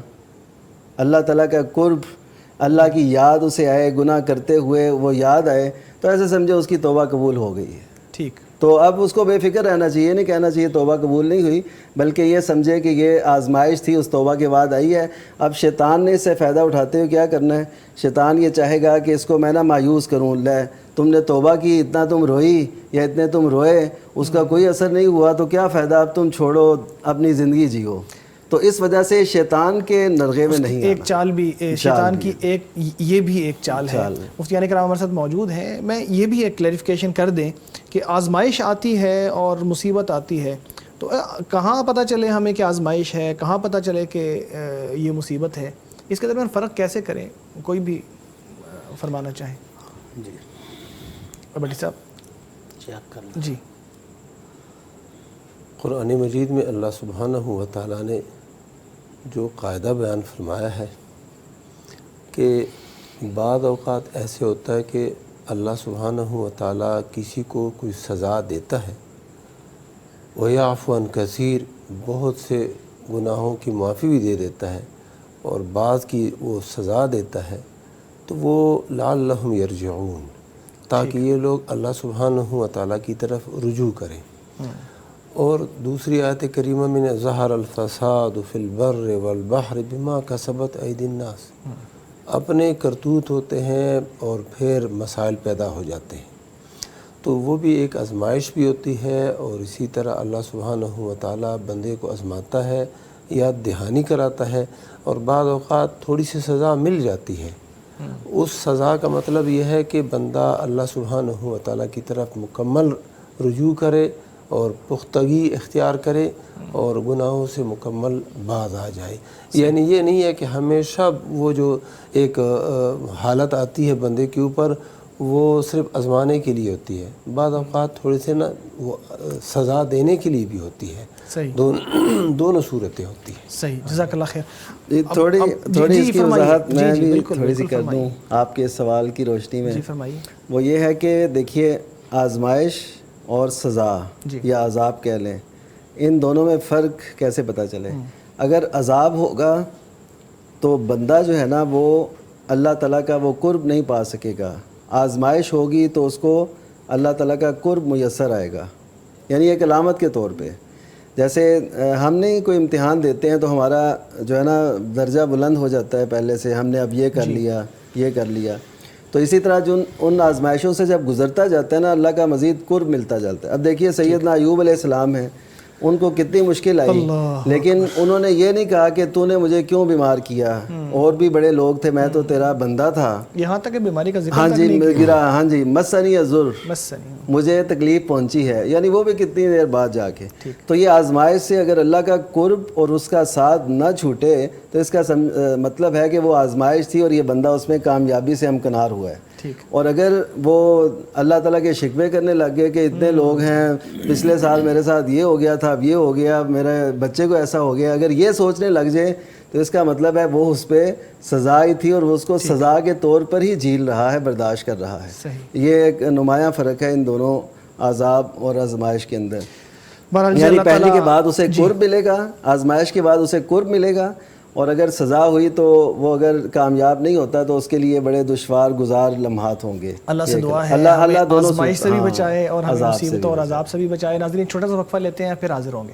اللہ تعالیٰ کا قرب، اللہ کی یاد اسے آئے، گناہ کرتے ہوئے وہ یاد آئے، تو ایسے سمجھے اس کی توبہ قبول ہو گئی ہے. ٹھیک. تو اب اس کو بے فکر رہنا چاہیے، نہیں کہنا چاہیے توبہ قبول نہیں ہوئی، بلکہ یہ سمجھے کہ یہ آزمائش تھی، اس توبہ کے بعد آئی ہے. اب شیطان نے اس سے فائدہ اٹھاتے ہوئے کیا کرنا ہے؟ شیطان یہ چاہے گا کہ اس کو میں نہ مایوس کروں. لے تم نے توبہ کی، اتنا تم روئی یا اتنے تم روئے، اس کا کوئی اثر نہیں ہوا، تو کیا فائدہ، اب تم چھوڑو اپنی زندگی جیو. تو اس وجہ سے شیطان کے نرغے میں نہیں ایک چال بھی شیطان کی ایک یہ بھی ایک چال ہے. مفتیان کرام ہمارے ساتھ موجود ہیں. میں یہ بھی ایک کلیریفیکیشن کر دیں کہ آزمائش آتی ہے اور مصیبت آتی ہے تو کہاں پتہ چلے ہمیں کہ آزمائش ہے، کہاں پتہ چلے کہ یہ مصیبت ہے؟ اس کے درمیان فرق کیسے کریں؟ کوئی بھی فرمانا چاہیں. جی بٹی صاحب. جی قرآن مجید میں اللہ سبحانہ و تعالیٰ نے جو قاعدہ بیان فرمایا ہے کہ بعض اوقات ایسے ہوتا ہے کہ اللہ سبحانہ و تعالیٰ کسی کو کوئی سزا دیتا ہے، وَيَعْفُ عَنْ كَثِيرٍ، بہت سے گناہوں کی معافی بھی دے دیتا ہے، اور بعض کی وہ سزا دیتا ہے، تو وہ لَعَلَّهُمْ يَرْجِعُونَ، تاکہ یہ لوگ اللہ سبحانہ و تعالیٰ کی طرف رجوع کریں. اور دوسری آیت کریمہ میں ظہر الفساد فی البر والبحر بما کسبت ایدی الناس، اپنے کرتوت ہوتے ہیں اور پھر مسائل پیدا ہو جاتے ہیں، تو وہ بھی ایک آزمائش بھی ہوتی ہے، اور اسی طرح اللہ سبحانہ و تعالیٰ بندے کو آزماتا ہے، یاد دہانی کراتا ہے، اور بعض اوقات تھوڑی سی سزا مل جاتی ہے۔ اس سزا کا مطلب یہ ہے کہ بندہ اللہ سبحانہ و تعالیٰ کی طرف مکمل رجوع کرے اور پختگی اختیار کرے اور گناہوں سے مکمل باز آ جائے۔ یعنی یہ نہیں ہے کہ ہمیشہ وہ جو ایک حالت آتی ہے بندے کے اوپر وہ صرف آزمانے کے لیے ہوتی ہے، بعض اوقات تھوڑے سے نا وہ سزا دینے کے لیے بھی ہوتی ہے۔ صحیح، دونوں صورتیں ہوتی ہیں۔ صحیح، جزاک اللہ خیر۔ تھوڑی اس کی وضاحت میں بھی تھوڑی سی کر دوں آپ کے سوال کی روشنی میں۔ جی فرمائیے۔ وہ یہ ہے کہ دیکھیے آزمائش اور سزا یا عذاب کہہ لیں، ان دونوں میں فرق کیسے پتہ چلے؟ اگر عذاب ہوگا تو بندہ جو ہے نا وہ اللہ تعالیٰ کا وہ قرب نہیں پا سکے گا، آزمائش ہوگی تو اس کو اللہ تعالیٰ کا قرب میسر آئے گا، یعنی ایک علامت کے طور پہ۔ جیسے ہم نے کوئی امتحان دیتے ہیں تو ہمارا جو ہے نا درجہ بلند ہو جاتا ہے پہلے سے، ہم نے اب یہ کر لیا یہ کر لیا، تو اسی طرح جو ان آزمائشوں سے جب گزرتا جاتا ہے نا اللہ کا مزید قرب ملتا جاتا ہے۔ اب دیکھیے سیدنا ایوب علیہ السلام ہیں، ان کو کتنی مشکل آئی، لیکن انہوں نے یہ نہیں کہا کہ تو نے مجھے کیوں بیمار کیا، اور بھی بڑے لوگ تھے، میں تو تیرا بندہ تھا، یہاں تک کہ بیماری کا ذکر ہاں جی گرا، ہاں جی مسنی الضر، مجھے تکلیف پہنچی ہے، یعنی وہ بھی کتنی دیر بعد جا کے۔ تو یہ آزمائش سے اگر اللہ کا قرب اور اس کا ساتھ نہ چھوٹے تو اس کا مطلب ہے کہ وہ آزمائش تھی اور یہ بندہ اس میں کامیابی سے ہمکنار ہوا ہے۔ اور اگر وہ اللہ تعالیٰ کے شکوے کرنے لگ گئے کہ اتنے لوگ ہیں، پچھلے سال میرے ساتھ یہ ہو گیا تھا، اب یہ ہو گیا، میرے بچے کو ایسا ہو گیا، اگر یہ سوچنے لگ جائے تو اس کا مطلب ہے وہ اس پہ سزا ہی تھی اور وہ اس کو سزا کے طور پر ہی جھیل رہا ہے، برداشت کر رہا ہے۔ یہ ایک نمایاں فرق ہے ان دونوں عذاب اور آزمائش کے اندر، یعنی پہلے کے بعد اسے قرب ملے گا، آزمائش کے بعد اسے قرب ملے گا، اور اگر سزا ہوئی تو وہ اگر کامیاب نہیں ہوتا تو اس کے لیے بڑے دشوار گزار لمحات ہوں گے۔ اللہ سے دعا ہے اللہ دونوں آزمائش سے بھی بچائے اور ہمیں مصیبتوں اور عذاب سے بھی بچائے۔ ناظرین چھوٹا سا وقفہ لیتے ہیں پھر حاضر ہوں گے۔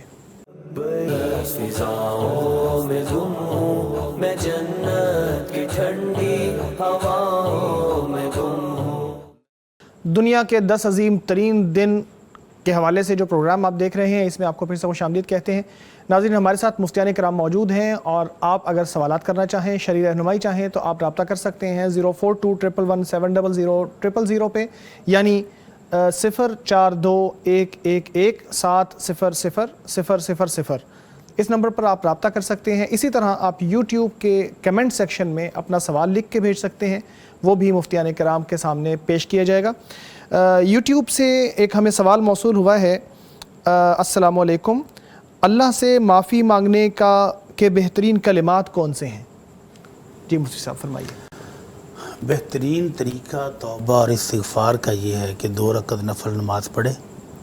فضاؤں میں گم ہوں میں، جنت کی ٹھنڈی ہواؤں میں گم ہوں۔ دنیا کے 10 عظیم ترین دن کے حوالے سے جو پروگرام آپ دیکھ رہے ہیں، اس میں آپ کو پھر سے خوش آمدید کہتے ہیں۔ ناظرین ہمارے ساتھ مفتیان کرام موجود ہیں، اور آپ اگر سوالات کرنا چاہیں، شرعی رہنمائی چاہیں تو آپ رابطہ کر سکتے ہیں 0421117000 پہ، یعنی 0421117000 اس نمبر پر آپ رابطہ کر سکتے ہیں۔ اسی طرح آپ یوٹیوب کے کمنٹ سیکشن میں اپنا سوال لکھ کے بھیج سکتے ہیں، وہ بھی مفتیان کرام کے سامنے پیش کیا جائے گا۔ یوٹیوب سے ایک ہمیں سوال موصول ہوا ہے۔ السلام علیکم، اللہ سے معافی مانگنے کے بہترین کلمات کون سے ہیں؟ جی مفتی صاحب فرمائیے۔ بہترین طریقہ توبہ اور استغفار کا یہ ہے کہ 2 رکعت نفل نماز پڑھے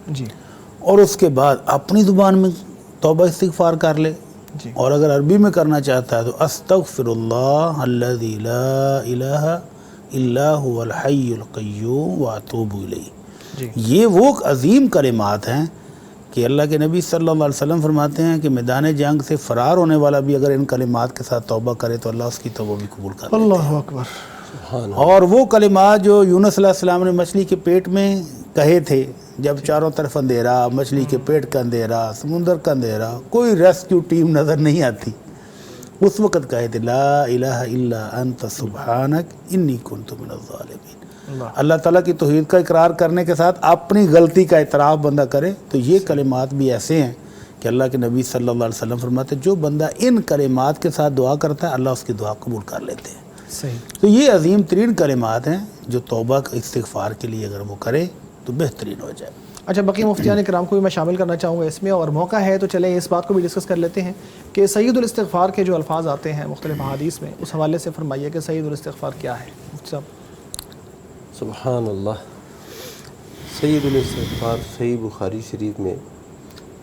جی، اور اس کے بعد اپنی زبان میں توبہ استغفار کر لے، اور اگر عربی میں کرنا چاہتا ہے تو استغفر اللہ الذی لا الہ الا هو الحی القیوم واتوب الیہ۔ یہ وہ عظیم کلمات ہیں کہ اللہ کے نبی صلی اللہ علیہ وسلم فرماتے ہیں کہ میدان جنگ سے فرار ہونے والا بھی اگر ان کلمات کے ساتھ توبہ کرے تو اللہ اس کی توبہ بھی قبول کر لیتے ہیں۔ اللہ اکبر۔ اور وہ کلمات جو یونس علیہ السلام نے مچھلی کے پیٹ میں کہے تھے، جب چاروں طرف اندھیرا، مچھلی کے پیٹ کا اندھیرا، سمندر کا اندھیرا، کوئی ریسکیو ٹیم نظر نہیں آتی، اس وقت کہے تھے لا الہ الا انت سبحانک انی کنت من الظالمین۔ اللہ تعالیٰ کی توحید کا اقرار کرنے کے ساتھ اپنی غلطی کا اعتراف بندہ کرے تو یہ کلمات بھی ایسے ہیں کہ اللہ کے نبی صلی اللہ علیہ وسلم فرماتے ہیں جو بندہ ان کلمات کے ساتھ دعا کرتا ہے اللہ اس کی دعا قبول کر لیتے ہیں۔ صحیح۔ تو یہ عظیم ترین کلمات ہیں جو توبہ استغفار کے لیے اگر وہ کرے تو بہترین ہو جائے۔ اچھا، بقی مفتیان کرام کو بھی میں شامل کرنا چاہوں گا اس میں، اور موقع ہے تو چلیں اس بات کو بھی ڈسکس کر لیتے ہیں کہ سید الاستغفار کے جو الفاظ آتے ہیں مختلف احادیث میں، اس حوالے سے فرمائیے کہ سید الاستغفار کیا ہے مفتی صاحب؟ سبحان اللہ۔ سید الاستغفار صحیح بخاری شریف میں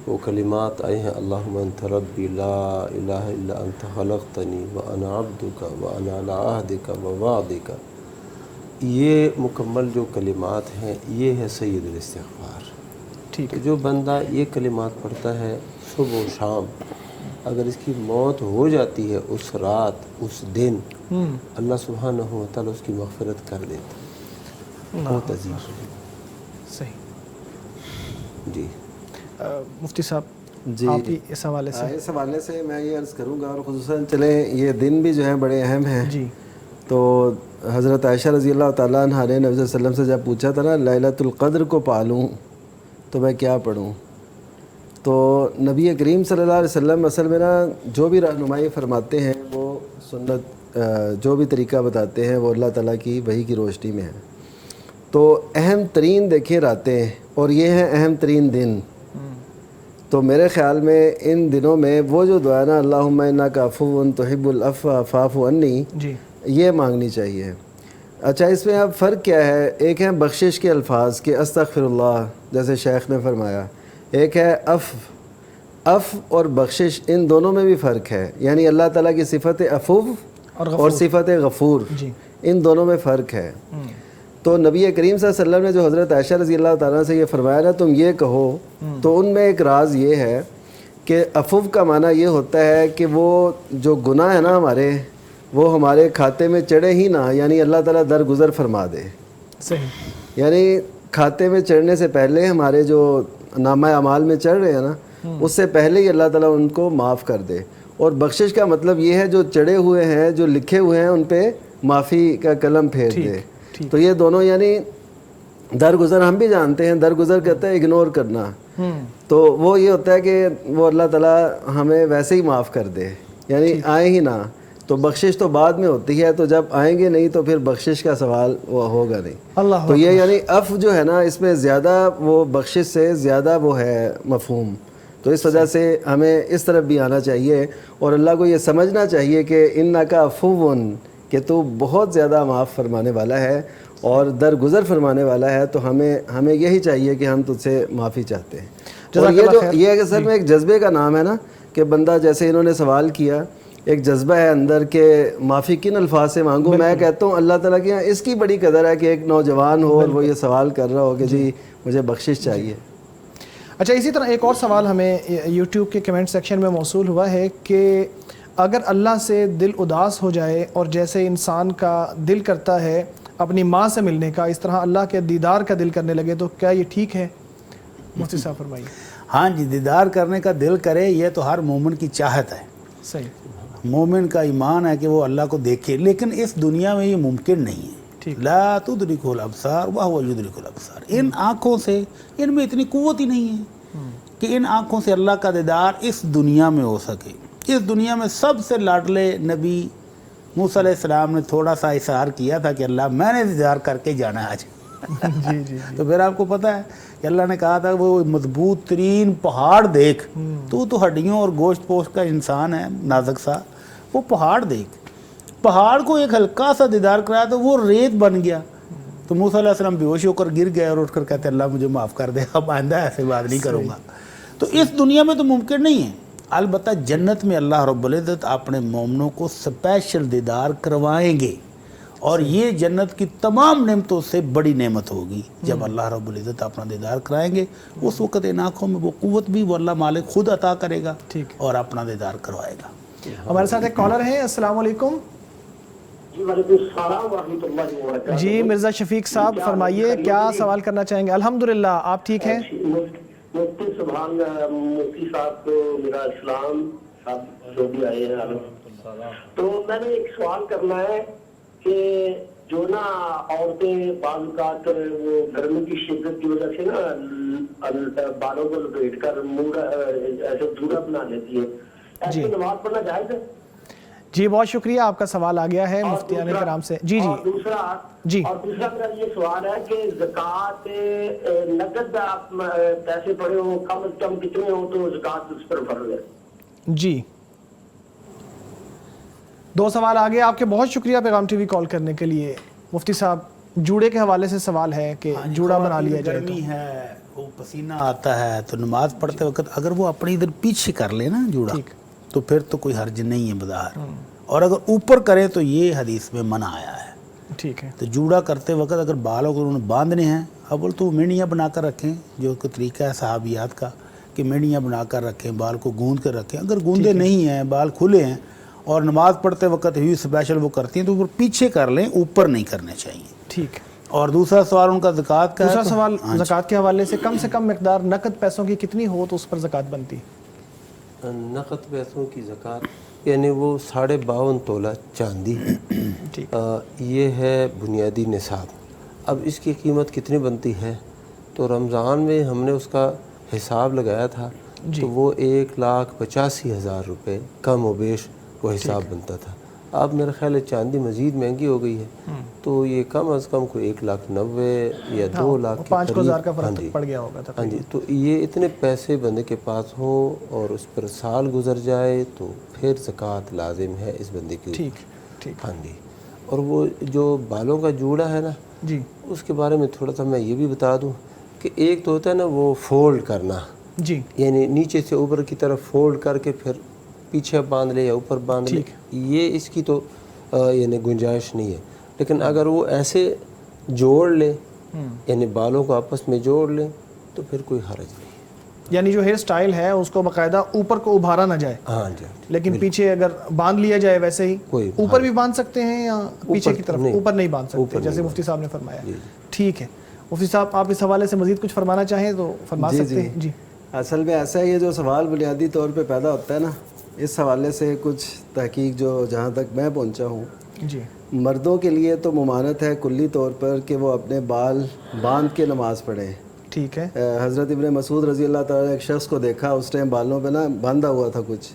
وہ کلمات آئے ہیں، اللہم انت ربی لا الہ الا انت خلقتنی وانا عبدک وانا علی عہدک ووعدک۔ یہ مکمل جو کلمات ہیں یہ ہے سید الاستغفار۔ ٹھیک ہے۔ جو بندہ یہ کلمات پڑھتا ہے صبح و شام اگر اس کی موت ہو جاتی ہے اس رات اس دن اللہ سبحانہ و تعالیٰ اس کی مغفرت کر دیتا. بہت عظیم. صحیح. جی مفتی صاحب جی آپ ہی اس حوالے سے. اس حوالے سے میں یہ عرض کروں گا، اور خصوصاً چلیں یہ دن بھی جو ہیں بڑے اہم ہیں. جی. تو حضرت عائشہ رضی اللہ تعالیٰ عنہ نے نبی صلی اللہ علیہ وسلم سے جب پوچھا تھا نا لیلۃ القدر کو پالوں تو میں کیا پڑھوں، تو نبی کریم صلی اللہ علیہ وسلم اصل میں نا جو بھی رہنمائی فرماتے ہیں وہ سنت جو بھی طریقہ بتاتے ہیں وہ اللہ تعالیٰ کی وحی کی روشنی میں ہے. تو اہم ترین دیکھیں راتیں اور یہ ہیں اہم ترین دن. تو میرے خیال میں ان دنوں میں وہ جو دعا نا اللہم انک عفو تحب العفو فاعف عنی، جی یہ مانگنی چاہیے. اچھا اس میں اب فرق کیا ہے؟ ایک ہے بخشش کے الفاظ کہ استغفر اللہ جیسے شیخ نے فرمایا، ایک ہے عفو اور بخشش، ان دونوں میں بھی فرق ہے. یعنی اللہ تعالیٰ کی صفت عفو اور صفت غفور، ان دونوں میں فرق ہے. تو نبی کریم صلی اللہ علیہ وسلم نے جو حضرت عائشہ رضی اللہ تعالیٰ سے یہ فرمایا نا تم یہ کہو، تو ان میں ایک راز یہ ہے کہ عفو کا معنی یہ ہوتا ہے کہ وہ جو گناہ ہے نا ہمارے وہ ہمارے کھاتے میں چڑھے ہی نہ، یعنی اللہ تعالیٰ درگزر فرما دے. صحیح. یعنی کھاتے میں چڑھنے سے پہلے ہمارے جو نامہ اعمال میں چڑھ رہے ہیں نا اس سے پہلے ہی اللہ تعالیٰ ان کو معاف کر دے. اور بخشش کا مطلب یہ ہے جو چڑھے ہوئے ہیں جو لکھے ہوئے ہیں ان پہ معافی کا قلم پھیر دے. تو یہ دونوں یعنی درگزر ہم بھی جانتے ہیں، درگزر کہتے ہیں اگنور کرنا، تو وہ یہ ہوتا ہے کہ وہ اللہ تعالیٰ ہمیں ویسے ہی معاف کر دے، یعنی آئیں ہی نہ. تو بخشش تو بعد میں ہوتی ہے، تو جب آئیں گے نہیں تو پھر بخشش کا سوال وہ ہوگا نہیں. تو یہ یعنی عفو جو ہے نا اس میں زیادہ وہ بخشش سے زیادہ وہ ہے مفہوم. تو اس وجہ سے ہمیں اس طرف بھی آنا چاہیے اور اللہ کو یہ سمجھنا چاہیے کہ انکا عفون، کہ تو بہت زیادہ معاف فرمانے والا ہے اور درگزر فرمانے والا ہے. تو ہمیں یہی چاہیے کہ ہم تجھ سے معافی چاہتے ہیں. اور یہ اصل میں ایک جذبے کا نام ہے نا کہ بندہ جیسے انہوں نے سوال کیا، ایک جذبہ ہے اندر کہ معافی کن الفاظ سے مانگوں. میں کہتا ہوں اللہ تعالیٰ کے یہاں اس کی بڑی قدر ہے کہ ایک نوجوان ہو اور وہ یہ سوال کر رہا ہو کہ جی مجھے بخشش چاہیے. اچھا اسی طرح ایک اور سوال ہمیں یوٹیوب کے کمنٹ سیکشن میں موصول ہوا ہے کہ اگر اللہ سے دل اداس ہو جائے اور جیسے انسان کا دل کرتا ہے اپنی ماں سے ملنے کا، اس طرح اللہ کے دیدار کا دل کرنے لگے، تو کیا یہ ٹھیک ہے؟ مفتی صاحب فرمائیے. ہاں جی، دیدار کرنے کا دل کرے یہ تو ہر مومن کی چاہت ہے. صحیح. مومن کا ایمان ہے کہ وہ اللہ کو دیکھے، لیکن اس دنیا میں یہ ممکن نہیں ہے. لا تدرکہ الابصار وہو یدرک الابصار. ان آنکھوں سے، ان میں اتنی قوت ہی نہیں ہے کہ ان آنکھوں سے اللہ کا دیدار اس دنیا میں ہو سکے. اس دنیا میں سب سے لاڈلے نبی موسیٰ علیہ السلام نے تھوڑا سا اصرار کیا تھا کہ اللہ میں نے دیدار کر کے جانا ہے آج. تو پھر آپ کو پتہ ہے کہ اللہ نے کہا تھا وہ مضبوط ترین پہاڑ دیکھ، تو ہڈیوں اور گوشت پوشت کا انسان ہے نازک سا، وہ پہاڑ دیکھ. پہاڑ کو ایک ہلکا سا دیدار کرایا تو وہ ریت بن گیا. تو موسیٰ علیہ السلام بے ہوش ہو کر گر گئے اور اٹھ کر کہتے اللہ مجھے معاف کر دے، اب آئندہ ایسے بات نہیں کروں گا. تو اس دنیا میں تو ممکن نہیں ہے. البتہ جنت میں اللہ رب العزت اپنے مومنوں کو سپیشل دیدار کروائیں گے، اور یہ جنت کی تمام نعمتوں سے بڑی نعمت ہوگی جب اللہ رب العزت اپنا دیدار کرائیں گے. اس وقت ان آنکھوں میں وہ قوت بھی وہ اللہ مالک خود عطا کرے گا اور اپنا دیدار کروائے گا. ہمارے ساتھ ایک کالر ہے. السلام علیکم. جی وعلیکم السلام ورحمۃ اللہ وبرکاتہ. جی مرزا شفیق صاحب فرمائیے کیا سوال کرنا چاہیں گے؟ الحمدللہ آپ ٹھیک ہیں؟ مفتی سبحان مفتی صاحب کو میرا اسلام صاحب جو بھی آئے ہیں، تو میں نے ایک سوال کرنا ہے کہ جو نا عورتیں بعض اوقات وہ گرمی کی شدت کی وجہ سے نا بالوں کو لپیٹ کر منہ ایسے دورا بنا لیتی ہے، ایسے نماز پڑھنا جائز ہے؟ جی بہت شکریہ، آپ کا سوال آ گیا ہے مفتیان کرام سے. جی جی. اور دوسرا میرا یہ سوال ہے کہ زکوٰۃ نقد آپ پیسے پڑے ہوں کم از کم کتنے ہوں تو زکوٰۃ اس پر فرض ہے؟ جی 2 سوال آگے. آپ کے بہت شکریہ پیغام ٹی وی کال کرنے کے لیے. مفتی صاحب جوڑے کے حوالے سے سوال ہے کہ جوڑا بنا لیا جائے تو ہے، وہ پسینہ آتا ہے تو نماز پڑھتے وقت اگر وہ اپنی ادھر پیچھے کر لے نا جوڑا تو پھر تو کوئی حرج نہیں ہے بظاہر، اور اگر اوپر کرے تو یہ حدیث میں منع آیا ہے. ٹھیک ہے. تو جوڑا کرتے وقت اگر بالوں کو انہوں نے باندھنے ہیں، اول تو مینیاں بنا کر رکھیں جو کہ طریقہ ہے صحابیات کا کہ میڑیاں بنا کر رکھیں, بال کو گوند کر رکھیں. اگر گوندے نہیں ہیں, بال کھلے ہیں اور نماز پڑھتے وقت ہی اسپیشل وہ کرتی ہیں تو اوپر پیچھے کر لیں, اوپر نہیں کرنے چاہیے. ٹھیک. اور دوسرا سوال ان کا زکوٰۃ کا ہے. دوسرا سوال زکوٰۃ کے حوالے سے کم مقدار نقد پیسوں کی کتنی ہو تو اس پر زکوٰۃ بنتی؟ نقد پیسوں کی زکوٰۃ یعنی وہ 52.5 تولہ چاندی یہ ہے بنیادی نصاب. اب اس کی قیمت کتنی بنتی ہے تو رمضان میں ہم نے اس کا حساب لگایا تھا تو وہ 1,85,000 روپے کم و بیش وہ حساب بنتا تھا. اب میرا خیال ہے چاندی مزید مہنگی ہو گئی ہے تو یہ کم از کم کوئی 1,90,000 یا 2,00,000 کے 5,000 کا فرق پڑ گیا ہوگا. ہاں جی, تو یہ اتنے پیسے بندے کے پاس ہوں اور اس پر سال گزر جائے تو پھر زکوٰۃ لازم ہے اس بندے کی. ٹھیک. ہاں جی. اور وہ جو بالوں کا جوڑا ہے نا جی, اس کے بارے میں تھوڑا سا میں یہ بھی بتا دوں کہ ایک تو ہوتا ہے نا وہ فولڈ کرنا, جی, یعنی نیچے سے اوپر کی طرف فولڈ کر کے پھر پیچھے باندھ لے یا اوپر باندھ لے, یہ اس کی تو یعنی گنجائش نہیں ہے. لیکن اگر وہ ایسے جوڑ لے یعنی بالوں کو آپس میں جوڑ لیں تو پھر کوئی حرج نہیں. یعنی جو ہیئر سٹائل ہے اس کو باقاعدہ اوپر کو ابھارا نہ جائے. ہاں جی. لیکن پیچھے اگر باندھ لیا جائے ویسے ہی اوپر بھی باندھ سکتے ہیں یا پیچھے کی طرف اوپر نہیں باندھ سکتے جیسے مفتی صاحب نے فرمایا. ٹھیک ہے مفتی صاحب, آپ اس حوالے سے مزید کچھ فرمانا چاہیں تو فرما سکتے ہیں. جی, اصل میں ایسا ہے, یہ جو سوال بنیادی طور پہ پیدا ہوتا ہے نا, اس حوالے سے کچھ تحقیق جو جہاں تک میں پہنچا ہوں, جی, مردوں کے لیے تو ممانعت ہے کلی طور پر کہ وہ اپنے بال باندھ کے نماز پڑھیں. ٹھیک ہے. حضرت ابن مسعود رضی اللہ تعالیٰ نے ایک شخص کو دیکھا, اس ٹائم بالوں پہ نا باندھا ہوا تھا کچھ,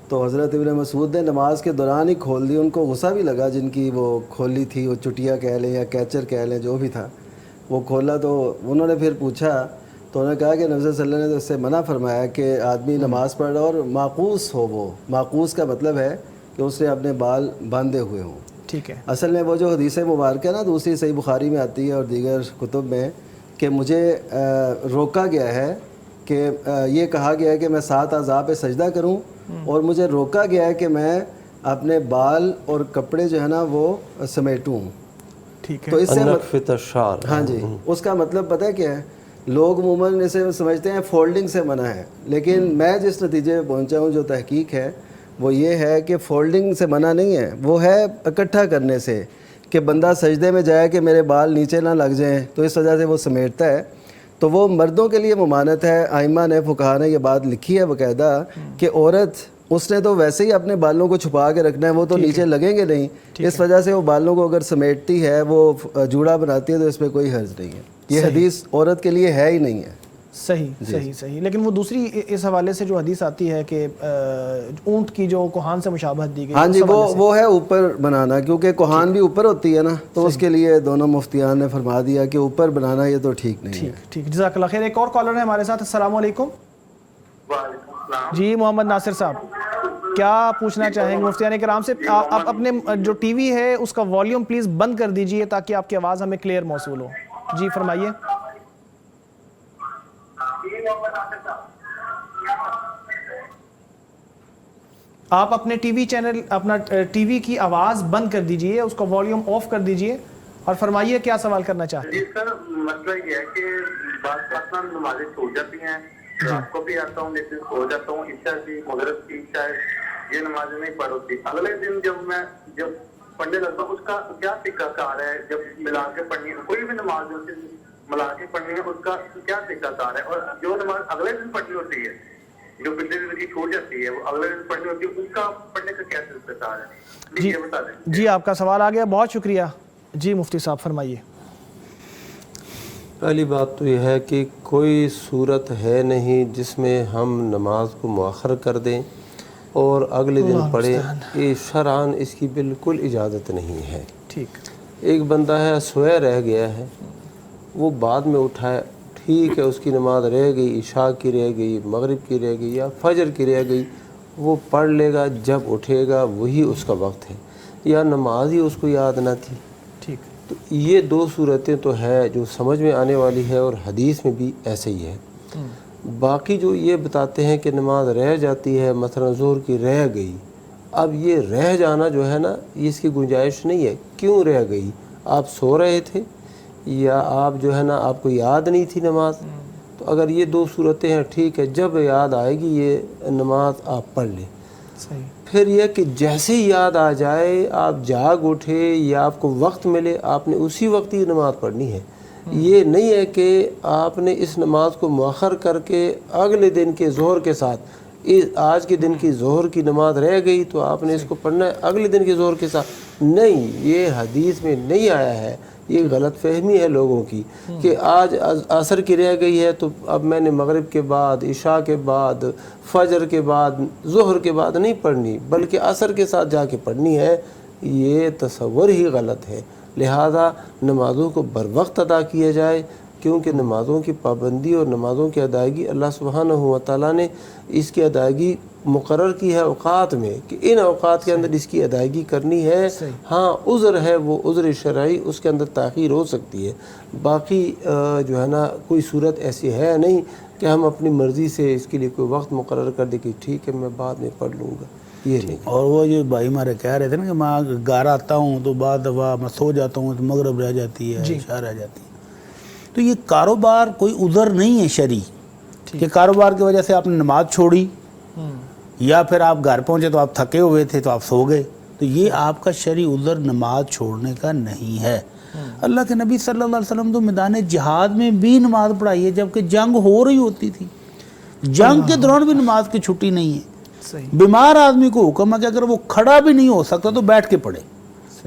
تو حضرت ابن مسعود نے نماز کے دوران ہی کھول دی. ان کو غصہ بھی لگا, جن کی وہ کھولی تھی, وہ چٹیا کہہ لیں یا کیچر کہہ لیں, جو بھی تھا وہ کھولا. تو انہوں نے پھر پوچھا تو انہوں نے کہا کہ نبی صلی اللہ علیہ وسلم نے تو اس سے منع فرمایا کہ آدمی نماز پڑھ رہا اور معقوس ہو. وہ معقوس کا مطلب ہے کہ اس نے اپنے بال باندھے ہوئے ہوں. ٹھیک ہے. اصل میں وہ جو حدیث مبارکہ نا دوسری صحیح بخاری میں آتی ہے اور دیگر کتب میں کہ مجھے روکا گیا ہے کہ یہ کہا گیا ہے کہ میں 7 اعضاء پہ سجدہ کروں, اور مجھے روکا گیا ہے کہ میں اپنے بال اور کپڑے جو ہے نا وہ سمیٹوں. ٹھیک ہے. تو اس سے ہاں جی, اس کا مطلب پتہ ہے کیا ہے, لوگ عموماً اسے سمجھتے ہیں فولڈنگ سے منع ہے, لیکن میں جس نتیجے پہ پہنچا ہوں جو تحقیق ہے وہ یہ ہے کہ فولڈنگ سے منع نہیں ہے, وہ ہے اکٹھا کرنے سے, کہ بندہ سجدے میں جائے کہ میرے بال نیچے نہ لگ جائیں تو اس وجہ سے وہ سمیٹتا ہے. تو وہ مردوں کے لیے ممانعت ہے. ائمہ نے فقہا نے یہ بات لکھی ہے باقاعدہ کہ عورت اس نے تو ویسے ہی اپنے بالوں کو چھپا کے رکھنا ہے, وہ تو نیچے لگیں گے نہیں, اس وجہ سے وہ بالوں کو اگر سمیٹتی ہے, وہ جوڑا بناتی ہے تو اس پہ کوئی حرج نہیں ہے. یہ حدیث عورت کے لیے ہے ہی نہیں ہے. صحیح. لیکن وہ دوسری اس حوالے سے جو حدیث آتی ہے کہ اونٹ کی جو کوہان سے مشابہت دی گئی, ہاں جی, وہ ہے اوپر بنانا, کیونکہ کوہان بھی اوپر ہوتی ہے نا, تو اس کے لیے دونوں مفتیان نے فرما دیا کہ اوپر بنانا یہ تو ٹھیک نہیں ہے. ٹھیک, جزاک اللہ خیر. ایک اور کالر ہے ہمارے ساتھ. السلام علیکم. جی, محمد ناصر صاحب, کیا پوچھنا چاہیں گے مفتیان کرام سے؟ آپ اپنے جو ٹی وی ہے اس کا والیوم پلیز بند کر دیجئے تاکہ آپ کی آواز ہمیں کلیئر موصول ہو. جی فرمائیے. آپ اپنے ٹی وی چینل, اپنا ٹی وی کی آواز بند کر دیجئے, اس کا والیوم آف کر دیجئے اور فرمائیے کیا سوال کرنا چاہتے ہیں. جی سر, مسئلہ یہ ہے کہ بعض نمازیں چھوٹ جاتی ہیں, رات کو بھی آتا ہوں لیکن سو جاتا ہوں, عشاء کی, مغرب کی, عشاء یہ نمازیں نہیں پڑھ ہوتی. اگلے دن جب پڑھنے لگتا ہوں اس کا کیا طریقہ کار ہے, جب ملا کے پڑھنی ہے کوئی بھی نماز ملا کے پڑھنی ہے اس کا کیا طریقہ کار ہے, اور جو نماز اگلے دن پڑھنی ہوتی ہے جو پچھلے دن کی چھوٹ جاتی ہے وہ اگلے دن پڑھنی ہوتی ہے, اس کا پڑھنے کا کیا طریقہ کار ہے؟ یہ بتا دیں. جی آپ کا سوال آ گیا, بہت شکریہ. جی مفتی صاحب فرمائیے. پہلی بات تو یہ ہے کہ کوئی صورت ہے نہیں جس میں ہم نماز کو مؤخر کر دیں اور اگلے دن پڑھیں, یہ شرعاً اس کی بالکل اجازت نہیں ہے. ٹھیک. ایک بندہ ہے سویا رہ گیا ہے, وہ بعد میں اٹھائے, ٹھیک ہے اس کی نماز رہ گئی, عشاء کی رہ گئی, مغرب کی رہ گئی یا فجر کی رہ گئی, وہ پڑھ لے گا, جب اٹھے گا وہی اس کا وقت ہے, یا نماز ہی اس کو یاد نہ تھی. ٹھیک. تو یہ 2 صورتیں تو ہے جو سمجھ میں آنے والی ہے, اور حدیث میں بھی ایسے ہی ہے. باقی جو یہ بتاتے ہیں کہ نماز رہ جاتی ہے, مثلا ظہر کی رہ گئی, اب یہ رہ جانا جو ہے نا یہ اس کی گنجائش نہیں ہے. کیوں رہ گئی؟ آپ سو رہے تھے یا آپ جو ہے نا آپ کو یاد نہیں تھی نماز, تو تو اگر یہ 2 صورتیں ہیں ٹھیک ہے، جب یاد آئے گی یہ نماز آپ پڑھ لیں۔ صحیح۔ پھر یہ کہ جیسے ہی یاد آ جائے، آپ جاگ اٹھے یا آپ کو وقت ملے، آپ نے اسی وقت یہ نماز پڑھنی ہے۔ یہ نہیں ہے کہ آپ نے اس نماز کو مؤخر کر کے اگلے دن کے ظہر کے ساتھ، آج کے دن کی ظہر کی نماز رہ گئی تو آپ نے اس کو پڑھنا ہے اگلے دن کے ظہر کے ساتھ، نہیں، یہ حدیث میں نہیں آیا ہے۔ یہ غلط فہمی ہے لوگوں کی کہ آج عصر کی رہ گئی ہے تو اب میں نے مغرب کے بعد، عشاء کے بعد، فجر کے بعد، ظہر کے بعد نہیں پڑھنی، بلکہ عصر کے ساتھ جا کے پڑھنی ہے۔ یہ تصور ہی غلط ہے۔ لہذا نمازوں کو بر وقت ادا کیا جائے، کیونکہ نمازوں کی پابندی اور نمازوں کی ادائیگی اللہ سبحانہ و تعالیٰ نے اس کی ادائیگی مقرر کی ہے اوقات میں، کہ ان اوقات کے اندر اس کی ادائیگی کرنی ہے۔ ہاں عذر ہے، وہ عذر شرعی، اس کے اندر تاخیر ہو سکتی ہے، باقی جو ہے نا کوئی صورت ایسی ہے نہیں کہ ہم اپنی مرضی سے اس کے لیے کوئی وقت مقرر کر دیں کہ ٹھیک ہے میں بعد میں پڑھ لوں گا، یہ نہیں۔ اور وہ جو بھائی ہمارے کہہ رہے تھے نا کہ میں گھر آتا ہوں تو بعد دفعہ میں سو جاتا ہوں تو مغرب رہ جاتی ہے، عشاء رہ جاتی ہے، تو یہ کاروبار کوئی عذر نہیں ہے شرعی کہ کاروبار کی وجہ سے آپ نے نماز چھوڑی یا پھر آپ گھر پہنچے تو آپ تھکے ہوئے تھے تو آپ سو گئے، تو یہ آپ کا شرعی عذر نماز چھوڑنے کا نہیں ہے۔ اللہ کے نبی صلی اللہ علیہ وسلم تو میدان جہاد میں بھی نماز پڑھائی ہے جبکہ جنگ ہو رہی ہوتی تھی، جنگ کے دوران بھی نماز کی چھٹی نہیں ہے۔ بیمار آدمی کو حکم ہے کہ اگر وہ کھڑا بھی نہیں ہو سکتا تو بیٹھ کے پڑھے،